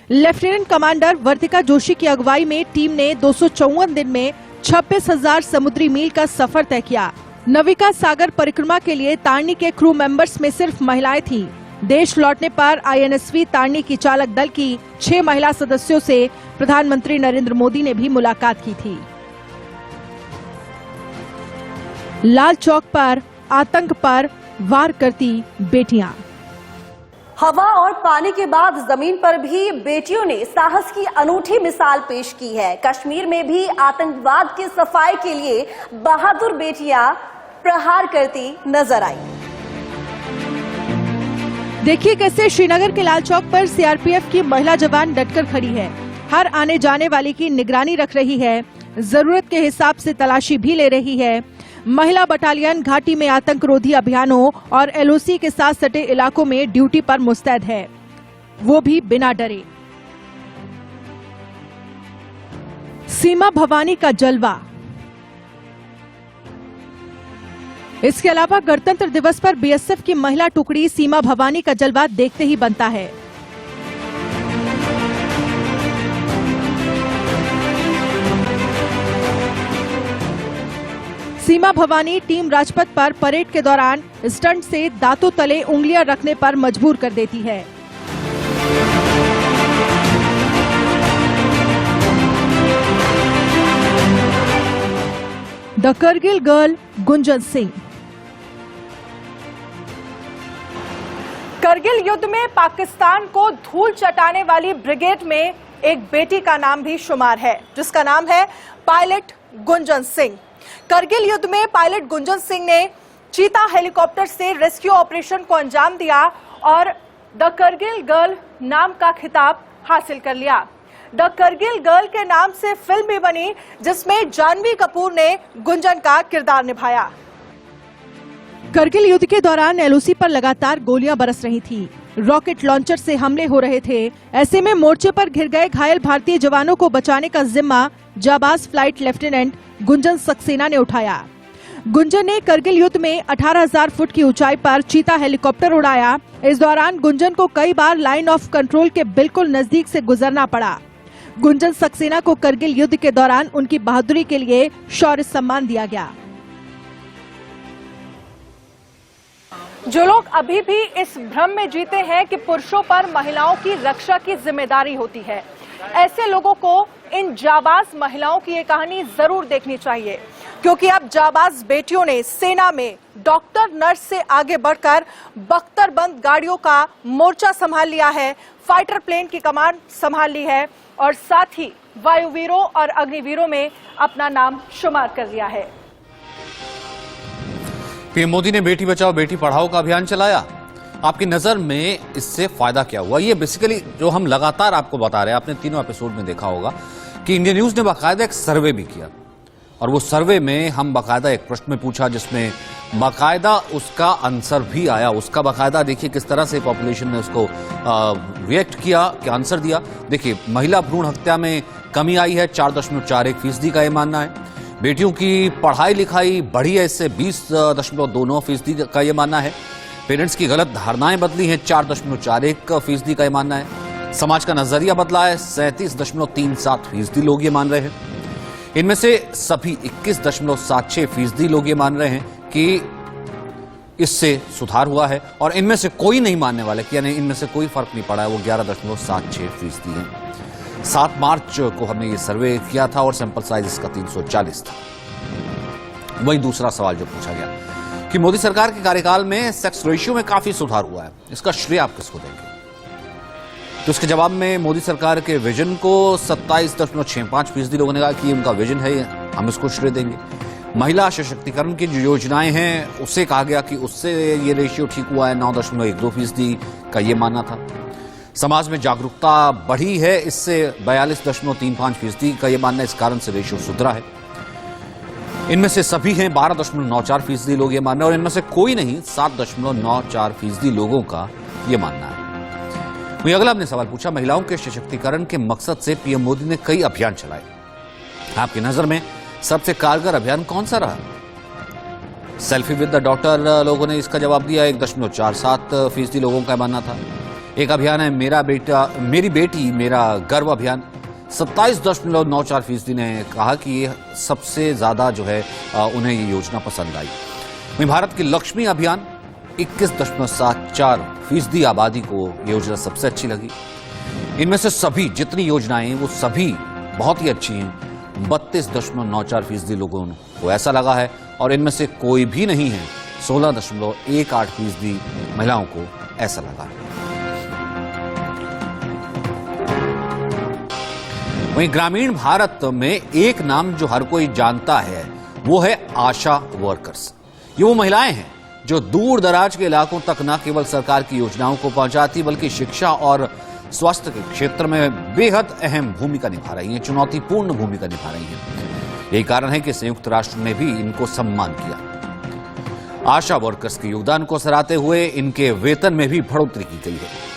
लेफ्टिनेंट कमांडर वर्तिका जोशी की अगुवाई में टीम ने 254 दिन में 26,000 समुद्री मील का सफर तय किया। नविका सागर परिक्रमा के लिए तारनी के क्रू मेंबर्स में सिर्फ महिलाएं थीं। देश लौटने पर INSV तारनी की चालक दल की 6 महिला सदस्यों से प्रधानमंत्री नरेंद्र मोदी ने भी मुलाकात की थी। लाल चौक पर आतंक पर वार करती बेटियां। हवा और पानी के बाद जमीन पर भी बेटियों ने साहस की अनूठी मिसाल पेश की है। कश्मीर में भी आतंकवाद के सफाई के लिए बहादुर बेटियां प्रहार करती नजर आई। देखिए कैसे श्रीनगर के लाल चौक पर CRPF की महिला जवान डटकर खड़ी है। हर आने जाने वाले की निगरानी रख रही है, जरूरत के हिसाब से तलाशी भी ले रही है। महिला बटालियन घाटी में आतंकरोधी अभियानों और LOC के साथ सटे इलाकों में ड्यूटी पर मुस्तैद है, वो भी बिना डरे। सीमा भवानी का जलवा। इसके अलावा गणतंत्र दिवस पर BSF की महिला टुकड़ी सीमा भवानी का जलवा देखते ही बनता है। सीमा भवानी टीम राजपथ पर परेड के दौरान स्टंट से दांतों तले उंगलियां रखने पर मजबूर कर देती है। The Kargil girl Gunjan Singh. करगिल युद्ध में पाकिस्तान को धूल चटाने वाली ब्रिगेड में एक बेटी का नाम भी शुमार है, जिसका नाम है पायलट गुंजन सिंह। करगिल युद्ध में पायलट गुंजन सिंह ने चीता हेलीकॉप्टर से रेस्क्यू ऑपरेशन को अंजाम दिया और द करगिल गर्ल नाम का खिताब हासिल कर लिया। द करगिल गर्ल के नाम से फिल्म भी बनी, जिसमें जानवी कपूर ने गुंजन का किरदार निभाया। करगिल युद्ध के दौरान एलओसी पर लगातार गोलियां बरस रही थी, रॉकेट लॉन्चर से हमले हो रहे थे। ऐसे में मोर्चे पर घिर गए घायल भारतीय जवानों को बचाने का जिम्मा जाबाज फ्लाइट लेफ्टिनेंट गुंजन सक्सेना ने उठाया। गुंजन ने करगिल युद्ध में 18,000 फुट की ऊंचाई पर चीता हेलीकॉप्टर उड़ाया। इस दौरान गुंजन को कई बार लाइन ऑफ कंट्रोल के बिल्कुल नजदीक से गुजरना पड़ा। गुंजन सक्सेना को करगिल युद्ध के दौरान उनकी बहादुरी के लिए शौर्य सम्मान दिया गया। जो लोग अभी भी इस भ्रम में जीते हैं कि पुरुषों पर महिलाओं की रक्षा की जिम्मेदारी होती है, ऐसे लोगों को इन जाबाज महिलाओं की ये कहानी जरूर देखनी चाहिए, क्योंकि अब जाबाज बेटियों ने सेना में डॉक्टर नर्स से आगे बढ़कर बख्तरबंद गाड़ियों का मोर्चा संभाल लिया है, फाइटर प्लेन की कमान संभाल ली है और साथ ही वायुवीरों और अग्निवीरों में अपना नाम शुमार कर लिया है। पीएम मोदी ने बेटी बचाओ बेटी पढ़ाओ का अभियान चलाया। आपकी नजर में इससे फायदा क्या हुआ? ये बेसिकली जो हम लगातार आपको बता रहे हैं, आपने तीनों एपिसोड में देखा होगा कि इंडिया न्यूज ने बाकायदा एक सर्वे भी किया और वो सर्वे में हम बाकायदा एक प्रश्न में पूछा जिसमें बाकायदा उसका आंसर भी आया। उसका बाकायदा देखिए किस तरह से पॉपुलेशन ने उसको रिएक्ट किया, क्या आंसर दिया। देखिए, महिला भ्रूण हत्या में कमी आई है, 4.41% का ये मानना है। बेटियों की पढ़ाई लिखाई बढ़ी है, इससे 20.29% का ये मानना है। पेरेंट्स की गलत धारणाएं बदली हैं, 4.41% का ये मानना है। समाज का नजरिया बदला है, 37.37% लोग ये मान रहे हैं। इनमें से सभी 21.76% लोग ये मान रहे हैं कि इससे सुधार हुआ है और इनमें से कोई नहीं मानने वाले, यानी इनमें से कोई फर्क नहीं पड़ा है, वो 11.76% है। 7 मार्च को हमने ये सर्वे किया था और सैंपल साइज इसका 340 था। वही दूसरा सवाल जो पूछा गया कि मोदी सरकार के कार्यकाल में सेक्स रेशियो में काफी सुधार हुआ है, इसका श्रेय आप किसको देंगे? तो इसके जवाब में मोदी सरकार के विजन को 27.65% लोगों ने कहा कि उनका विजन है, हम इसको श्रेय देंगे। महिला सशक्तिकरण की जो योजनाएं हैं उससे कहा गया कि उससे ये रेशियो ठीक हुआ है, 9.12% का ये मानना था। समाज में जागरूकता बढ़ी है, इससे 42.35% का ये मानना है, इस कारण से रेशियो सुधरा है। इनमें से सभी हैं 12.94% लोग ये मानना है और इनमें से कोई नहीं 7.94% लोगों का ये मानना है। वहीं अगला हमने सवाल पूछा, महिलाओं के सशक्तिकरण के मकसद से पीएम मोदी ने कई अभियान चलाए, आपकी नजर में सबसे कारगर अभियान कौन सा रहा? सेल्फी विद द डॉटर लोगों ने इसका जवाब दिया, 1.47% लोगों का मानना था। एक अभियान है मेरा बेटा मेरी बेटी मेरा गर्व अभियान, 27.94% ने कहा कि ये सबसे ज्यादा जो है उन्हें ये योजना पसंद आई। वहीं भारत की लक्ष्मी अभियान 21.74% आबादी को ये योजना सबसे अच्छी लगी। इनमें से सभी जितनी योजनाएं वो सभी बहुत ही अच्छी हैं, 32.94% लोगों को ऐसा लगा है और इनमें से कोई भी नहीं है, 16.18% महिलाओं को ऐसा लगा है। वहीं ग्रामीण भारत में एक नाम जो हर कोई जानता है वो है आशा वर्कर्स। ये वो महिलाएं हैं जो दूर दराज के इलाकों तक न केवल सरकार की योजनाओं को पहुंचाती बल्कि शिक्षा और स्वास्थ्य के क्षेत्र में बेहद अहम भूमिका निभा रही हैं, चुनौतीपूर्ण भूमिका निभा रही हैं। यही कारण है कि संयुक्त राष्ट्र ने भी इनको सम्मान किया। आशा वर्कर्स के योगदान को सराहते हुए इनके वेतन में भी बढ़ोतरी की गई है।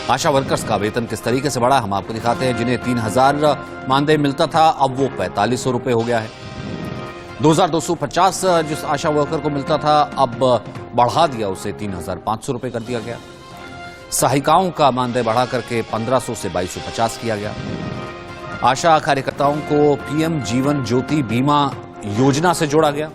आशा वर्कर्स का वेतन किस तरीके से बढ़ा हम आपको दिखाते हैं। जिन्हें 3,000 मानदेय मिलता था अब वो 4,500 रुपए हो गया है। 2,250 जिस आशा वर्कर को मिलता था अब बढ़ा दिया, उसे 3,500 रुपए कर दिया गया। सहायिकाओं का मानदेय बढ़ा करके 1,500 से 2,250 किया गया। आशा कार्यकर्ताओं को पीएम जीवन ज्योति बीमा योजना से जोड़ा गया।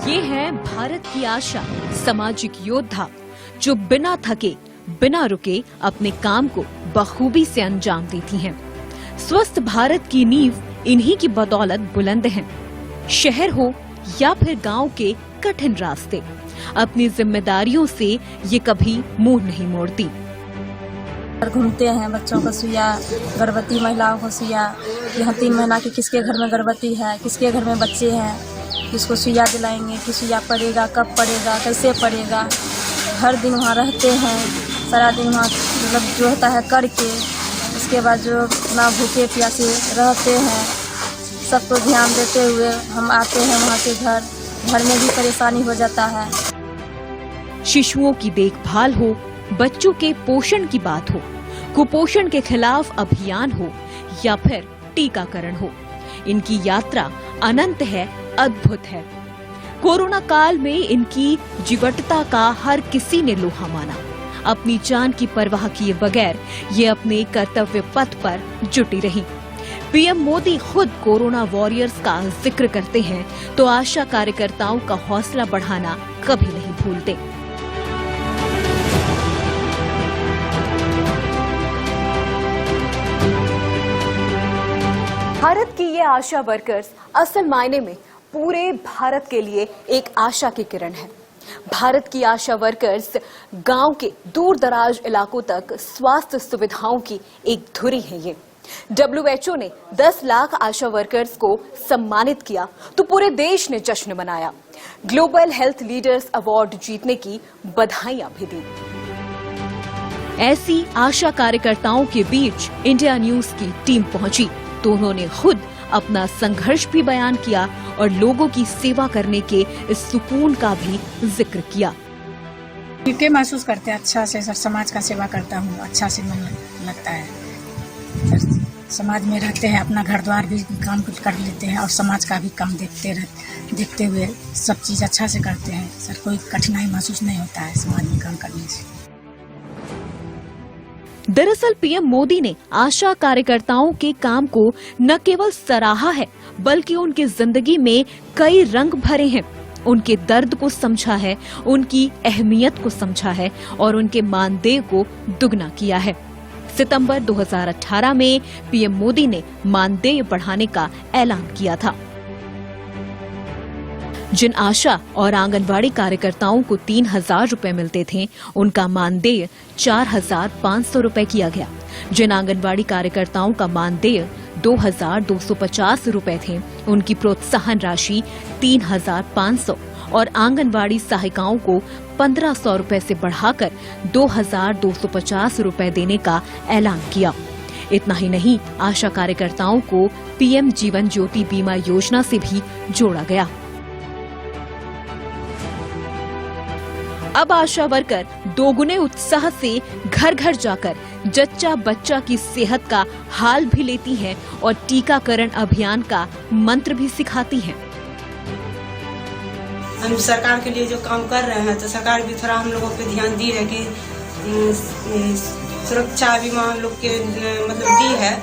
ये है भारत की आशा, सामाजिक योद्धा जो बिना थके बिना रुके अपने काम को बखूबी से अंजाम देती हैं। स्वस्थ भारत की नींव इन्हीं की बदौलत बुलंद है। शहर हो या फिर गांव के कठिन रास्ते, अपनी जिम्मेदारियों से ये कभी मुंह नहीं मोड़ती। घूमते हैं, बच्चों को सुइया, गर्भवती महिलाओं को सुइया, यहाँ 3 महीना की किसके घर में गर्भवती है, किसके घर में बच्चे हैं, किसको सुइया दिलाएंगे, कि सुइया पड़ेगा, कब पड़ेगा, कैसे पड़ेगा। हर दिन वहाँ रहते हैं, सारा दिन वहाँ मतलब जो होता है करके, उसके बाद जो अपना भूखे प्यासे रहते हैं, सबको ध्यान देते हुए हम आते हैं वहाँ से घर में भी परेशानी हो जाता है। शिशुओं की देखभाल हो, बच्चों के पोषण की बात हो, कुपोषण के खिलाफ अभियान हो या फिर टीकाकरण हो, इनकी यात्रा अनंत है, अद्भुत है। कोरोना काल में इनकी जीवटता का हर किसी ने लोहा माना। अपनी जान की परवाह किए बगैर ये अपने कर्तव्य पथ पर जुटी रही। पीएम मोदी खुद कोरोना वॉरियर्स का जिक्र करते हैं तो आशा कार्यकर्ताओं का हौसला बढ़ाना कभी नहीं भूलते। भारत की ये आशा वर्कर्स असल मायने में पूरे भारत के लिए एक आशा की किरण है। भारत की आशा वर्कर्स गांव के दूर दराज इलाकों तक स्वास्थ्य सुविधाओं की एक धुरी है। ये WHO ने 10 लाख आशा वर्कर्स को सम्मानित किया तो पूरे देश ने जश्न मनाया। ग्लोबल हेल्थ लीडर्स अवार्ड जीतने की बधाइयां भी दी। ऐसी आशा कार्यकर्ताओं के बीच इंडिया न्यूज की टीम पहुंची तो उन्होंने खुद अपना संघर्ष भी बयान किया और लोगों की सेवा करने के इस सुकून का भी जिक्र किया। ठीक महसूस करते हैं, अच्छा से सर समाज का सेवा करता हूँ, अच्छा से मन लगता है। सर समाज में रहते हैं, अपना घर द्वार भी काम कर लेते हैं और समाज का भी काम देखते हुए सब चीज अच्छा से करते हैं। सर कोई कठिनाई महसूस नहीं होता है समाज में काम करने से। दरअसल पीएम मोदी ने आशा कार्यकर्ताओं के काम को न केवल सराहा है बल्कि उनकी जिंदगी में कई रंग भरे हैं। उनके दर्द को समझा है, उनकी अहमियत को समझा है और उनके मानदेय को दुगना किया है। सितंबर 2018 में पीएम मोदी ने मानदेय बढ़ाने का ऐलान किया था। जिन आशा और आंगनवाड़ी कार्यकर्ताओं को 3,000 रुपए मिलते थे, उनका मानदेय 4,500 रुपए किया गया। जिन आंगनवाड़ी कार्यकर्ताओं का मानदेय 2,250 रुपए थे, उनकी प्रोत्साहन राशि 3,500 और आंगनवाड़ी सहायिकाओं को 1,500 रुपए से बढ़ाकर 2,250 रुपए देने का ऐलान किया। इतना ही नहीं, आशा कार्यकर्ताओं को पीएम जीवन ज्योति बीमा योजना से भी जोड़ा गया। अब आशा वर्कर दोगुने उत्साह से घर घर जाकर जच्चा बच्चा की सेहत का हाल भी लेती हैं और टीकाकरण अभियान का मंत्र भी सिखाती हैं। हम सरकार के लिए जो काम कर रहे हैं तो सरकार भी थोड़ा हम लोगों पे ध्यान दी है कि सुरक्षा बीमा हम लोग के मतलब दी है,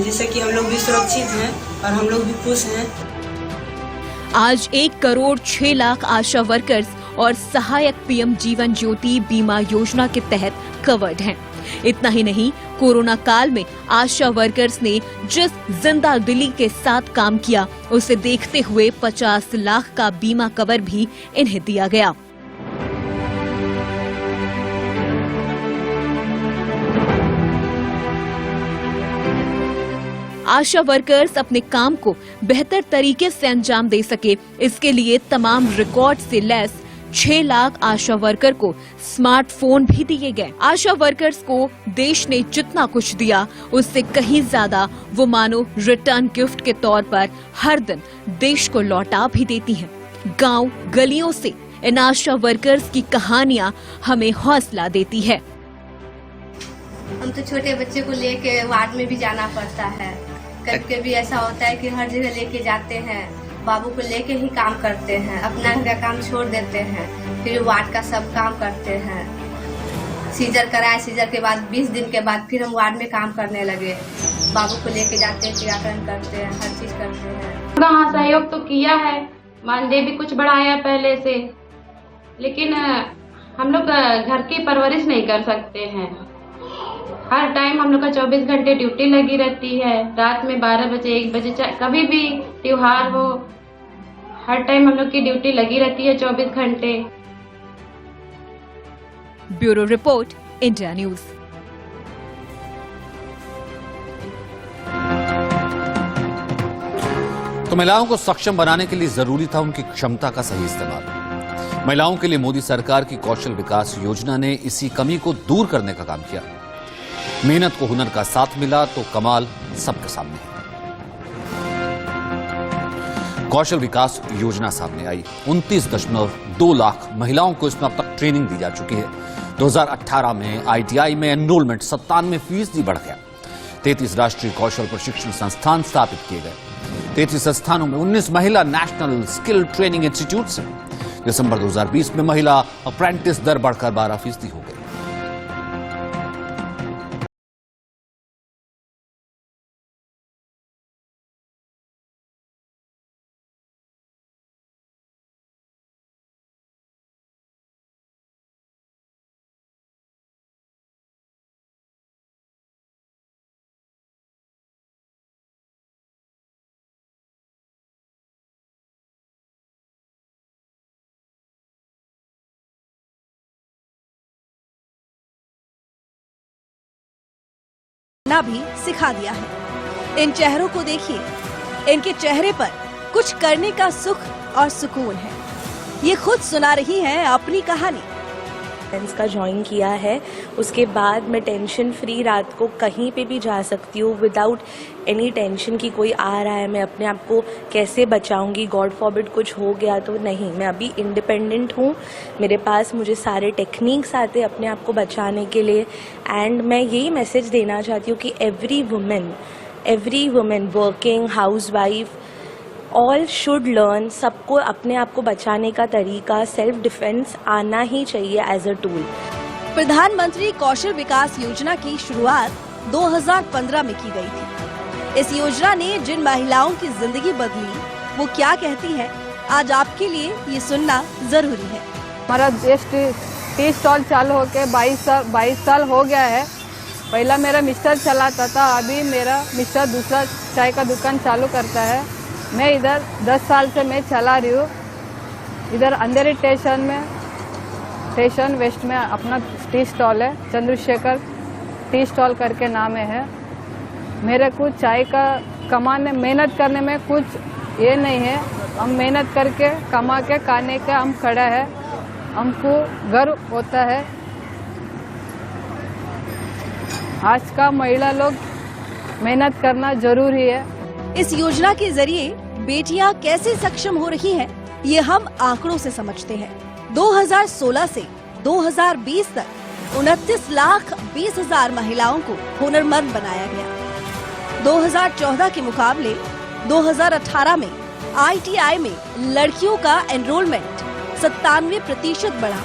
जिससे कि हम लोग भी सुरक्षित हैं और हम लोग भी खुश हैं। आज 1,06,00,000 आशा वर्कर्स और सहायक पीएम जीवन ज्योति बीमा योजना के तहत कवर्ड हैं। इतना ही नहीं, कोरोना काल में आशा वर्कर्स ने जिस जिंदा दिली के साथ काम किया, उसे देखते हुए 50 लाख का बीमा कवर भी इन्हें दिया गया। आशा वर्कर्स अपने काम को बेहतर तरीके से अंजाम दे सके, इसके लिए तमाम रिकॉर्ड से लैस 6 लाख आशा वर्कर को स्मार्टफोन भी दिए गए। आशा वर्कर्स को देश ने जितना कुछ दिया, उससे कहीं ज्यादा वो मानो रिटर्न गिफ्ट के तौर पर हर दिन देश को लौटा भी देती हैं। गांव गलियों से इन आशा वर्कर्स की कहानियां हमें हौसला देती है। हम तो छोटे बच्चे को लेके वार्ड में भी जाना पड़ता है। कभी-कभी ऐसा होता है कि हर जगह लेके जाते हैं, बाबू को लेके ही काम करते हैं, अपना घर का काम छोड़ देते हैं, फिर वार्ड का सब काम करते हैं। सीजर कराए, सीजर के बाद 20 दिन के बाद फिर हम वार्ड में काम करने लगे। बाबू को लेके जाते हैं, टीकाकरण करते हैं, हर चीज करते हैं। हाँ, सहयोग तो किया है, मानदेय भी कुछ बढ़ाया पहले से, लेकिन हम लोग घर की परवरिश नहीं कर सकते हैं। हर टाइम हम लोग का 24 घंटे ड्यूटी लगी रहती है। रात में 12 बजे 1 बजे कभी भी त्योहार हो, हर टाइम हम लोग की ड्यूटी लगी रहती है 24 घंटे। Bureau report, India news. तो महिलाओं को सक्षम बनाने के लिए जरूरी था उनकी क्षमता का सही इस्तेमाल। महिलाओं के लिए मोदी सरकार की कौशल विकास योजना ने इसी कमी को दूर करने का काम किया। मेहनत को हुनर का साथ मिला तो कमाल सबके सामने है। कौशल विकास योजना सामने आई। 29.2 लाख महिलाओं को इसमें अब तक ट्रेनिंग दी जा चुकी है। 2018 में ITI में एनरोलमेंट 97% बढ़ गया। 33 राष्ट्रीय कौशल प्रशिक्षण संस्थान स्थापित किए गए। 33 संस्थानों में 19 महिला नेशनल स्किल ट्रेनिंग इंस्टीट्यूट हैं। दिसंबर 2020 में महिला अप्रेंटिस दर बढ़कर 12% हो गई। भी सिखा दिया है। इन चेहरों को देखिए, इनके चेहरे पर कुछ करने का सुख और सुकून है। ये खुद सुना रही हैं अपनी कहानी। का ज्वाइन किया है, उसके बाद मैं टेंशन फ्री रात को कहीं पे भी जा सकती हूँ विदाउट एनी टेंशन कि कोई आ रहा है, मैं अपने आप को कैसे बचाऊंगी, गॉड फॉरबिड कुछ हो गया तो नहीं। मैं अभी इंडिपेंडेंट हूँ, मेरे पास मुझे सारे टेक्निक्स आते हैं अपने आप को बचाने के लिए। एंड मैं यही मैसेज देना चाहती हूँ कि every women working, house wife, all should learn, सबको अपने आप को बचाने का तरीका, सेल्फ डिफेंस आना ही चाहिए एज अ टूल। प्रधानमंत्री कौशल विकास योजना की शुरुआत 2015 में की गई थी। इस योजना ने जिन महिलाओं की जिंदगी बदली, वो क्या कहती है, आज आपके लिए ये सुनना जरूरी है। हमारा टी स्टॉल चालू होके 22 साल हो गया है। पहला मेरा मिस्टर चलाता था, अभी मेरा मिस्टर दूसरा चाय का दुकान चालू करता है। मैं इधर 10 साल से मैं चला रही हूँ। इधर अंधेरी स्टेशन वेस्ट में अपना टी स्टॉल है, चंद्रशेखर टी स्टॉल करके नाम है। मेरे को चाय का कमाने, मेहनत करने में कुछ ये नहीं है। हम मेहनत करके कमा के खाने के हम खड़ा है, हमको गर्व होता है। आज का महिला लोग मेहनत करना जरूरी है। इस योजना के जरिए बेटियां कैसे सक्षम हो रही हैं, ये हम आंकड़ों से समझते हैं। 2016 से 2020 तक 29,20,000 महिलाओं को हुनरमंद बनाया गया। 2014 के मुकाबले 2018 में ITI में लड़कियों का एनरोलमेंट 97% बढ़ा।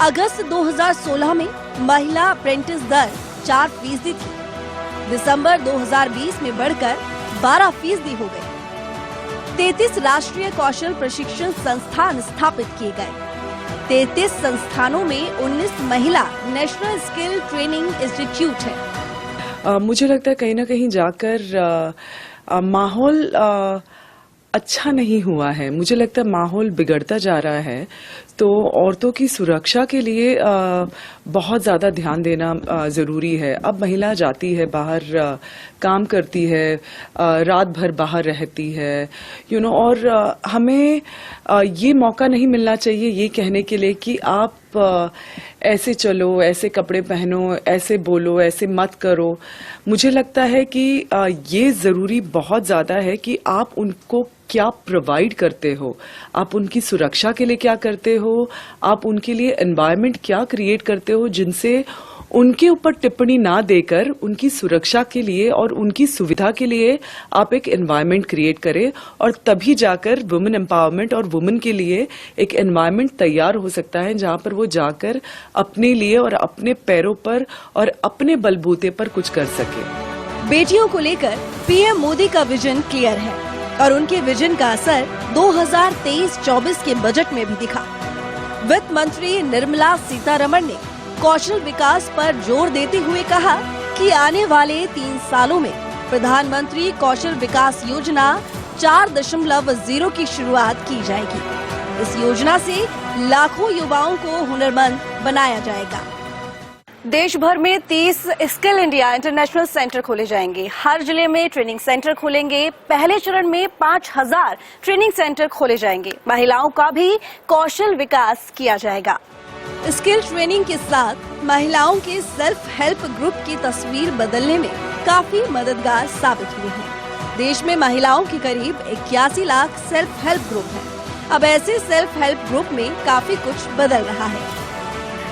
अगस्त 2016 में महिला अप्रेंटिस दर 4% थी। दिसंबर 2020 में बढ़कर 12% हो गई। 33 राष्ट्रीय कौशल प्रशिक्षण संस्थान स्थापित किए गए। 33 संस्थानों में 19 महिला नेशनल स्किल ट्रेनिंग इंस्टीट्यूट है। मुझे लगता है कहीं ना कहीं जाकर माहौल अच्छा नहीं हुआ है। मुझे लगता है माहौल बिगड़ता जा रहा है। तो औरतों की सुरक्षा के लिए बहुत ज़्यादा ध्यान देना ज़रूरी है। अब महिला जाती है बाहर, काम करती है, रात भर बाहर रहती है, और हमें ये मौका नहीं मिलना चाहिए ये कहने के लिए कि आप ऐसे चलो, ऐसे कपड़े पहनो, ऐसे बोलो, ऐसे मत करो। मुझे लगता है कि ये ज़रूरी बहुत ज़्यादा है कि आप उनको क्या प्रोवाइड करते हो, आप उनकी सुरक्षा के लिए क्या करते हो, आप उनके लिए एनवायरनमेंट क्या क्रिएट करते हो जिनसे उनके ऊपर टिप्पणी ना देकर उनकी सुरक्षा के लिए और उनकी सुविधा के लिए आप एक एनवायरनमेंट क्रिएट करें। और तभी जाकर वुमेन एम्पावरमेंट और वुमेन के लिए एक एनवायरनमेंट तैयार हो सकता है जहां पर वो जाकर अपने लिए और अपने पैरों पर और अपने बलबूते पर कुछ कर सके। बेटियों को लेकर PM मोदी का विजन क्लियर है और उनके विजन का असर 2023-24 के बजट में भी दिखा। वित्त मंत्री निर्मला सीतारमण ने कौशल विकास पर जोर देते हुए कहा कि आने वाले 3 सालों में प्रधानमंत्री कौशल विकास योजना 4.0 की शुरुआत की जाएगी। इस योजना से लाखों युवाओं को हुनरमंद बनाया जाएगा। देश भर में 30 स्किल इंडिया इंटरनेशनल सेंटर खोले जाएंगे। हर जिले में ट्रेनिंग सेंटर खोलेंगे। पहले चरण में 5000 ट्रेनिंग सेंटर खोले जाएंगे। महिलाओं का भी कौशल विकास किया जाएगा। स्किल ट्रेनिंग के साथ महिलाओं के सेल्फ हेल्प ग्रुप की तस्वीर बदलने में काफी मददगार साबित हुए हैं। देश में महिलाओं की करीब 81 लाख सेल्फ हेल्प ग्रुप हैं। अब ऐसे सेल्फ हेल्प ग्रुप में काफी कुछ बदल रहा है।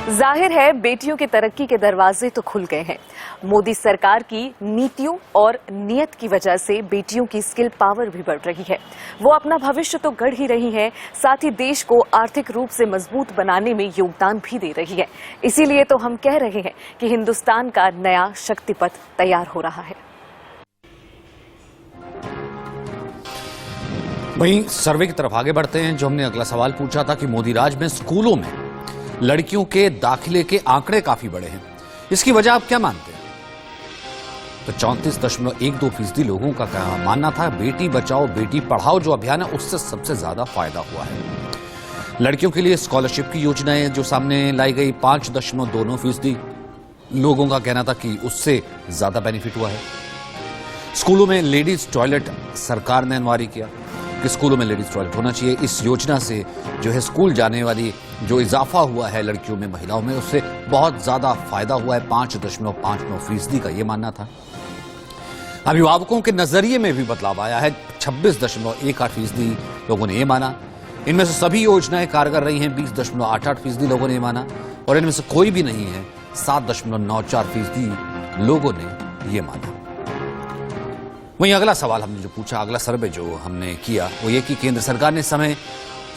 जाहिर है बेटियों की तरक्की के दरवाजे तो खुल गए हैं। मोदी सरकार की नीतियों और नियत की वजह से बेटियों की स्किल पावर भी बढ़ रही है। वो अपना भविष्य तो गढ़ ही रही है, साथ ही देश को आर्थिक रूप से मजबूत बनाने में योगदान भी दे रही है। इसीलिए तो हम कह रहे हैं कि हिंदुस्तान का नया शक्तिपथ तैयार हो रहा है। वहीं सर्वे की तरफ आगे बढ़ते हैं। जो हमने अगला सवाल पूछा था कि मोदी राज में स्कूलों में लड़कियों के दाखिले के आंकड़े काफी बड़े हैं, इसकी वजह आप क्या मानते हैं? तो 34.12% लोगों का मानना था बेटी बचाओ बेटी पढ़ाओ जो अभियान है उससे सबसे ज्यादा फायदा हुआ है। लड़कियों के लिए स्कॉलरशिप की योजनाएं जो सामने लाई गई 5.22% लोगों का कहना था कि उससे ज्यादा बेनिफिट हुआ है। स्कूलों में लेडीज टॉयलेट सरकार ने अनिवार्य किया कि स्कूलों में लेडीज टॉयलेट होना चाहिए। इस योजना से जो है स्कूल जाने वाली जो इजाफा हुआ है लड़कियों में महिलाओं में उससे बहुत ज्यादा फायदा हुआ है। 5.59% का ये मानना था। अभिभावकों के नजरिए में भी बदलाव आया है। 26.18% लोगों ने ये माना। इनमें से सभी योजनाएं कारगर रही हैं 20.88% लोगों ने ये माना और इनमें से कोई भी नहीं है 7.94% लोगों ने ये माना। वहीं अगला सवाल हमने जो पूछा, अगला सर्वे जो हमने किया वो ये कि केंद्र सरकार ने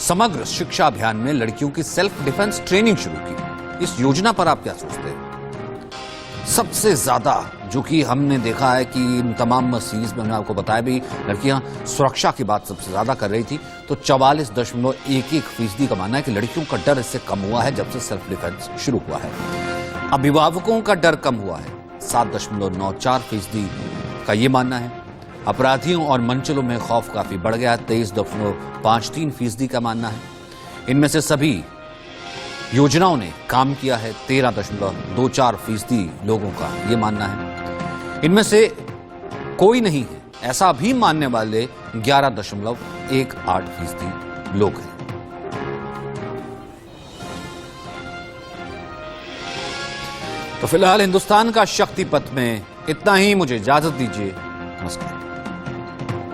समग्र शिक्षा अभियान में लड़कियों की सेल्फ डिफेंस ट्रेनिंग शुरू की। इस योजना पर आप क्या सोचते हैं? सबसे ज्यादा जो कि हमने देखा है कि इन तमाम सीरीज में हमने आपको बताया भी लड़कियां सुरक्षा की बात सबसे ज्यादा कर रही थी। तो 44.11% का मानना है कि लड़कियों का डर इससे कम हुआ है जब से सेल्फ डिफेंस शुरू हुआ है। अभिभावकों का डर कम हुआ है 7.94% का ये मानना है। अपराधियों और मंचलों में खौफ काफी बढ़ गया 23.53% का मानना है। इनमें से सभी योजनाओं ने काम किया है 13.24% लोगों का ये मानना है। इनमें से कोई नहीं है ऐसा भी मानने वाले 11.18% लोग हैं। तो फिलहाल हिंदुस्तान का शक्ति पथ में इतना ही। मुझे इजाजत दीजिए। नमस्कार।